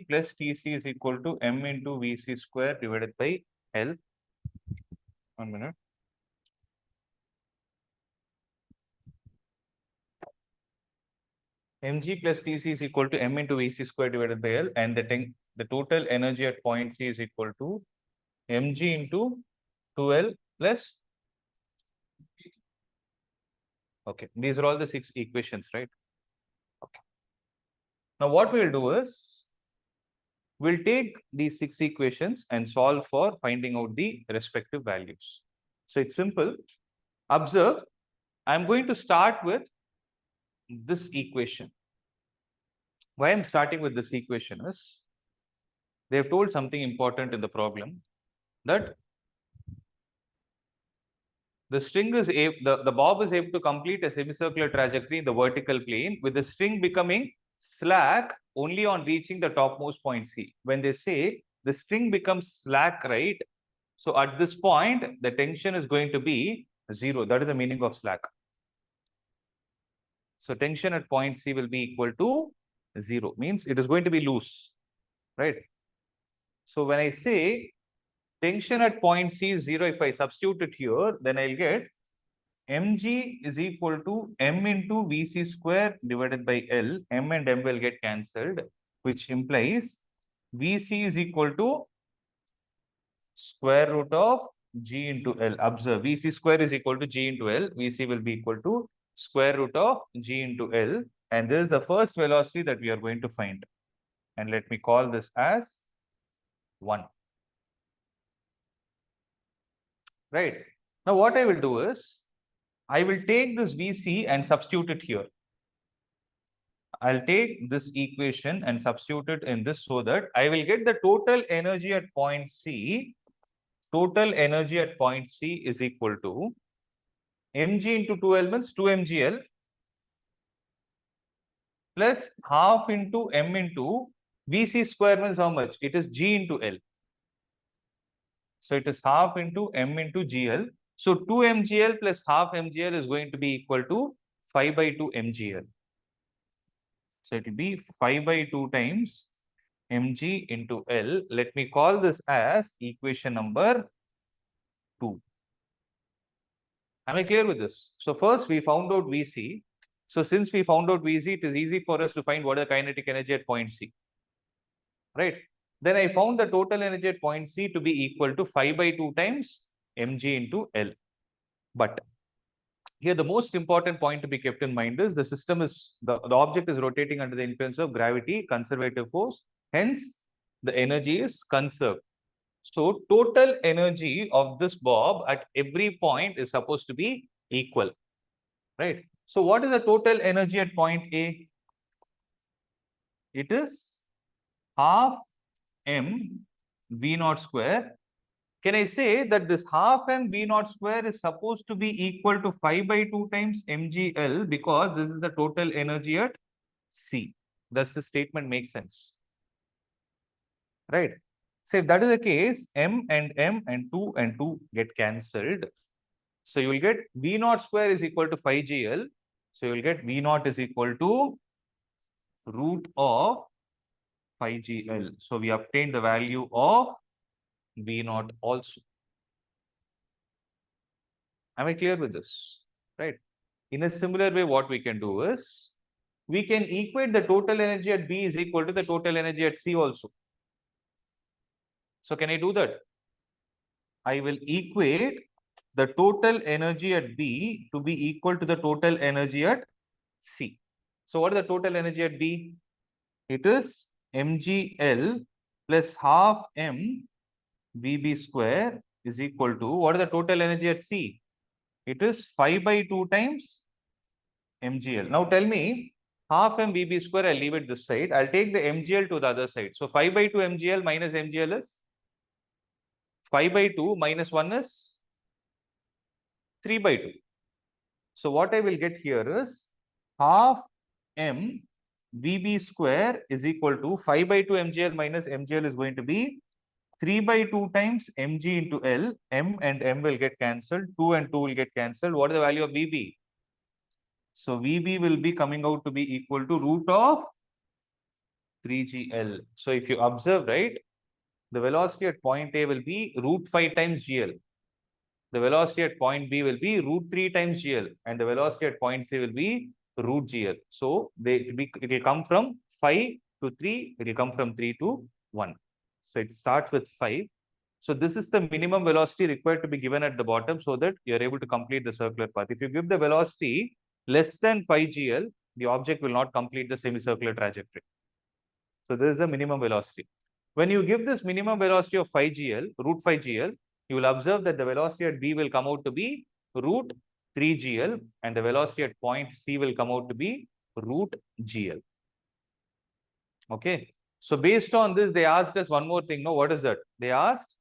plus Tc is equal to m into Vc square divided by L. 1 minute. mg plus Tc is equal to m into Vc square divided by L, and the total energy at point C is equal to mg into 2L plus. Okay, these are all the 6 equations, right? Okay. Now what we'll do is we'll take these 6 equations and solve for finding out the respective values. So it's simple. Observe, I'm going to start with this equation. Why I'm starting with this equation is they've told something important in the problem, that the string is the bob is able to complete a semicircular trajectory in the vertical plane, with the string becoming slack only on reaching the topmost point C. When they say the string becomes slack, right? So at this point, the tension is going to be 0. That is the meaning of slack. So tension at point C will be equal to 0, means it is going to be loose, right? So when I say tension at point C is 0, if I substitute it here, then I'll get mg is equal to m into Vc square divided by L. M and M will get cancelled, which implies Vc is equal to square root of G into L. Observe, Vc square is equal to G into L. Vc will be equal to square root of G into L. And this is the first velocity that we are going to find. And let me call this as 1. Right. Now what I will do is, I will take this Vc and substitute it here. I'll take this equation and substitute it in this, so that I will get the total energy at point C. Total energy at point C is equal to mg into 2 elements, 2 mgl plus half into m into Vc square means how much? It is G into L. So it is half into m into GL. So 2 mgl plus half mgl is going to be equal to 5 by 2 mgl. So it will be 5 by 2 times mg into L. Let me call this as equation number 2. Am I clear with this? So first we found out Vc. So since we found out Vc, it is easy for us to find what is the kinetic energy at point C. Right? Then I found the total energy at point C to be equal to 5 by 2 times mg into L. But here the most important point to be kept in mind is the system is, the object is rotating under the influence of gravity, conservative force. Hence, the energy is conserved. So total energy of this bob at every point is supposed to be equal, right? So what is the total energy at point A? It is half m V naught square can I say that this half m v naught square is supposed to be equal to 5/2 times mgl because this is the total energy at C? Does the statement make sense? Right. So if that is the case, m and 2 and 2 get cancelled. So you will get V naught square is equal to 5GL. So you will get V naught is equal to root of 5GL. So we obtain the value of V naught also. Am I clear with this? Right. In a similar way, what we can do is we can equate the total energy at B is equal to the total energy at C also. So can I do that? I will equate the total energy at B to be equal to the total energy at C. So what is the total energy at B? It is mgl plus half m vb square is equal to, what is the total energy at C? It is 5/2 times mgl. Now tell me, half m vb square, I'll leave it this side. I'll take the mgl to the other side. So 5/2 mgl minus mgl is 5/2 minus 1 is 3/2. So what I will get here is half m vb square is equal to 5/2 mgl minus mgl is going to be 3/2 times mg into L. M and M will get cancelled. 2 and 2 will get cancelled. What is the value of VB? So VB will be coming out to be equal to root of 3GL. So if you observe, right, the velocity at point A will be root 5 times GL. The velocity at point B will be root 3 times GL. And the velocity at point C will be root GL. So it will come from 5 to 3. It will come from 3 to 1. So it starts with 5. So this is the minimum velocity required to be given at the bottom so that you are able to complete the circular path. If you give the velocity less than 5GL, the object will not complete the semicircular trajectory. So this is the minimum velocity. When you give this minimum velocity of 5GL, root 5GL, you will observe that the velocity at B will come out to be root 3GL and the velocity at point C will come out to be root GL. Okay. So based on this, they asked us one more thing. No, what is that? They asked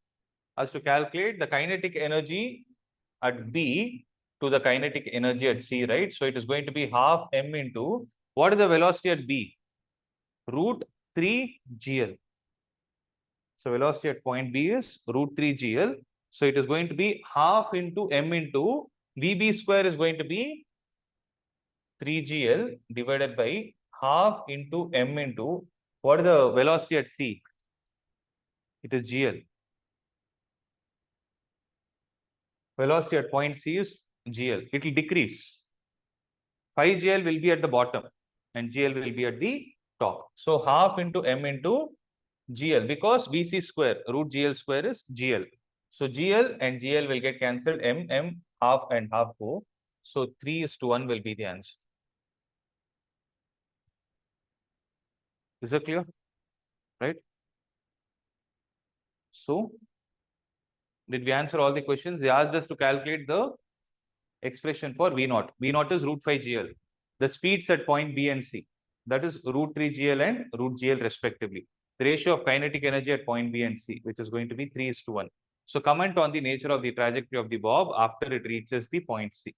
us to calculate the kinetic energy at B to the kinetic energy at C, right? So it is going to be half m into, what is the velocity at B? Root 3 GL. So velocity at point B is root 3 GL. So it is going to be half into m into VB square is going to be 3 GL divided by half into m into, what is the velocity at C? It is GL. Velocity at point C is GL. It will decrease. 5GL will be at the bottom and GL will be at the top. So half into m into GL because VC square, root GL square is GL. So GL and GL will get cancelled. M, half and half go. So 3:1 will be the answer. Is that clear? Right? So, did we answer all the questions? They asked us to calculate the expression for V naught. V naught is root 5 GL. The speeds at point B and C. That is root 3 GL and root GL respectively. The ratio of kinetic energy at point B and C, which is going to be 3:1. So comment on the nature of the trajectory of the bob after it reaches the point C.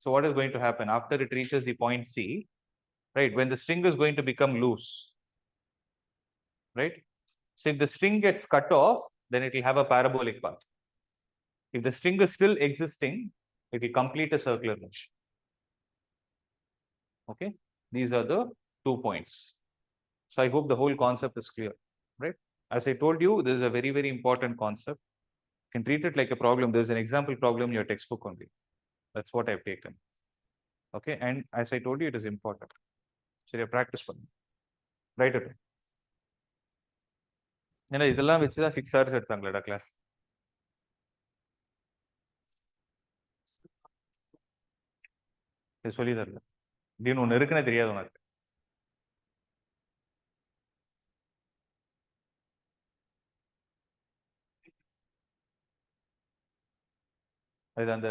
So what is going to happen after it reaches the point C, right? When the string is going to become loose, right? So if the string gets cut off, then it will have a parabolic path. If the string is still existing, it will complete a circular motion. Okay, these are the 2 points. So I hope the whole concept is clear, right? As I told you, this is a very, very important concept. You can treat it like a problem. There's an example problem in your textbook only. That's what I've taken. Okay, and as I told you, it is important. So you practice for me. Write it. ஏன்னா இதெல்லாம் வச்சுதான் 6 hours எடுத்தாங்களா class. சொல்லி தரல அப்படின்னு ஒண்ணு இருக்குன்னு தெரியாது உனக்கு. அது அந்த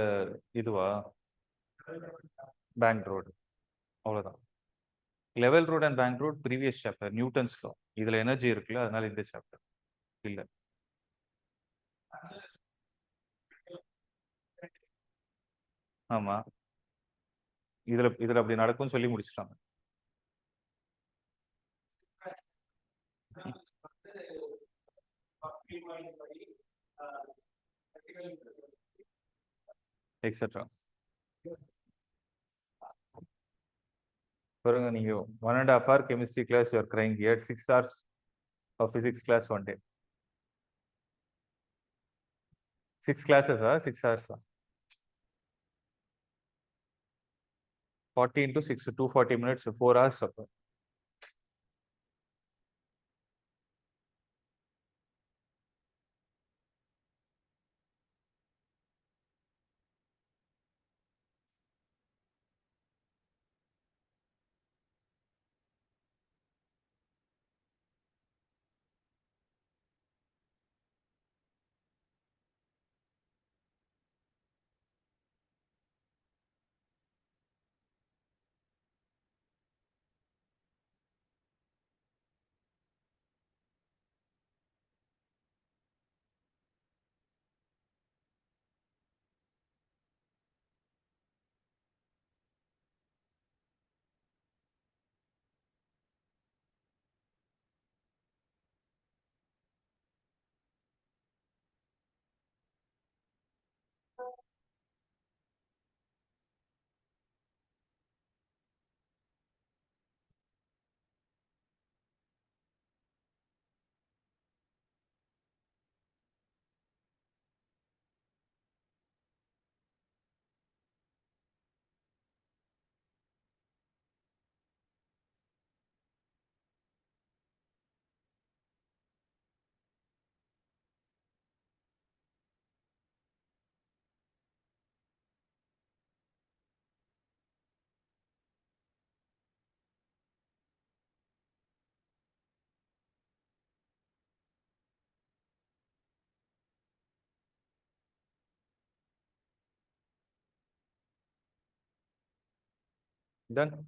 இதுவா பேங்க் ரோடு அவ்வளவுதான். Level road and bank road previous chapter Newton's லா. இதுல எனர்ஜி இருக்குல்ல, அதனால இந்த சாப்டர் இல்ல. ஆமா, இதுல இதுல அப்படி நடக்கும்னு சொல்லி முடிச்சிட்டாங்க. எக்ஸெட்ரா. பாருங்க, நீங்க 1.5 hour chemistry class you are crying, yet 6 hours of physics class one day. 6 classes, 6 hours. 40 into 6, 240 minutes, 4 hours. Done.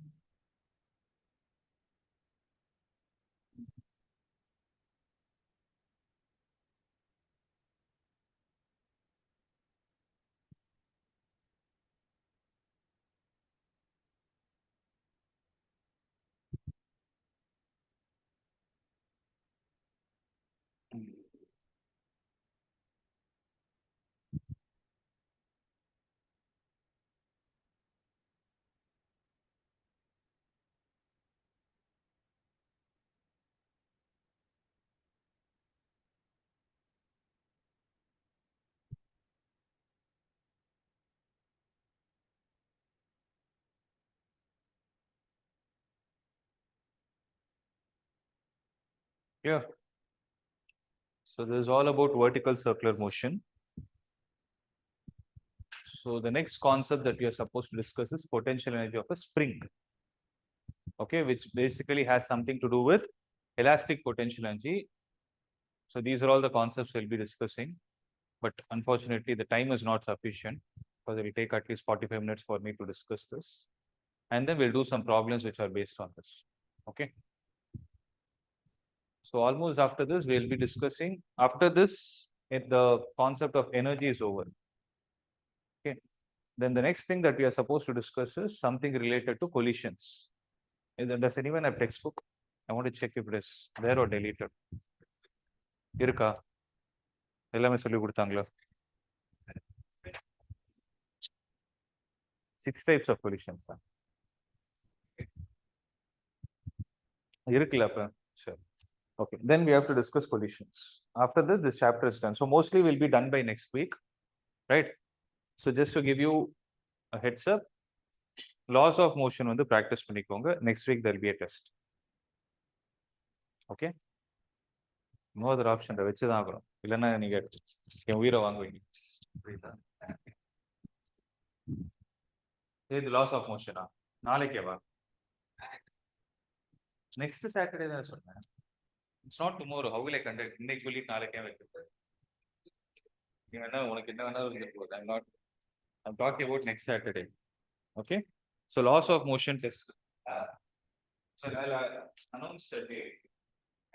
Yeah. So this is all about vertical circular motion. So the next concept that we are supposed to discuss is potential energy of a spring. Okay, which basically has something to do with elastic potential energy. So these are all the concepts we'll be discussing, but unfortunately the time is not sufficient because it will take at least 45 minutes for me to discuss this. And then we'll do some problems which are based on this. Okay. So almost after this, we'll be discussing, after this, the concept of energy is over. Okay. Then the next thing that we are supposed to discuss is something related to collisions. Does anyone have textbook? I want to check if it is there or deleted. இருக்கா? எல்லாமே சொல்லி கொடுத்தாங்களா? 6 types of collisions. இருக்குல்ல அப்ப? Sure. Okay, then we have to discuss collisions. After this chapter is done. So mostly will be done by next week, right? So just to give you a heads up, laws of motion வந்து practice பண்ணிக்கோங்க. Next week there will be a test. Okay? No other option. வச்சுதான் ஆகணும். இல்லைன்னா நீங்க என் உயிரை வாங்குவீங்க. இது loss of மோஷனா? நாளைக்கேவா? Next Saturday தான் சொன்னேன். It's not tomorrow. How will I conduct? இன்னைக்கு சொல்லிட்டு நாளைக்கே வைக்கிறது. நீ வேணா உனக்கு என்ன வேணா இருந்து போகுது. I'm talking about next Saturday. Okay? So laws of motion test. So I'll announce the date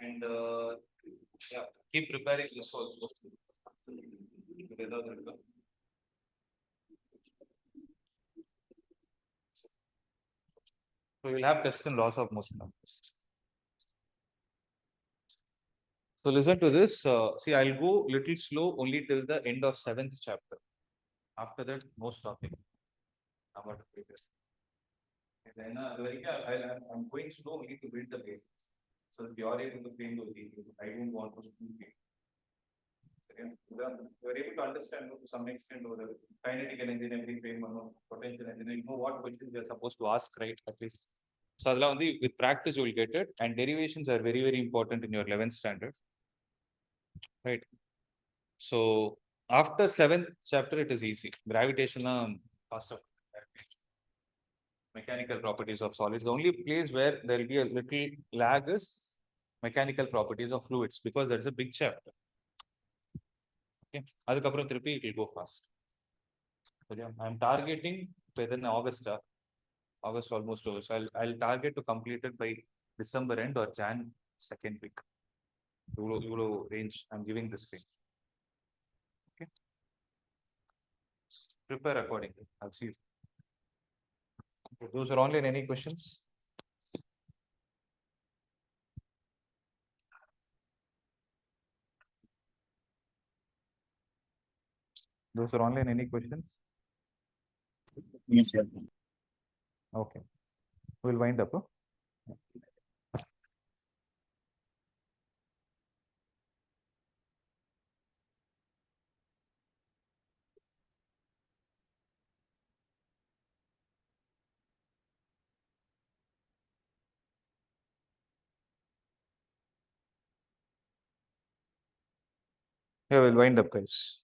and yeah, keep preparing this also. So you'll have test and loss of motion. So listen to this. See, I'll go little slow only till the end of seventh chapter. After that, no stopping. I'm going to prepare. And then, I'm going slow only to build the basics. So that you are able to frame those details. I don't want to spoon feed. Okay? You are able to understand to some extent over the kinetic energy engineering framework, potential engineering, know what questions you are supposed to ask, right? At least. So அதெல்லாம் வந்து with practice you will get it, and derivations are very very important in your 11th standard, right? So after 7th chapter it is easy. Gravitation fast up. Mechanical properties of solids. The only place where there will be a little lag is mechanical properties of fluids, because there is a big chapter. Okay, அதுக்கப்புறம் திருப்பி it will go fast. Okay, I'm targeting within August almost over. So I'll target to complete it by December end or Jan second week. You will range. I'm giving this range. Okay. Prepare accordingly. I'll see you. Okay, those are online. Any questions? Those are online. Any questions? Yes, sir. Okay. We'll wind up. Huh? Yeah, we'll wind up, guys.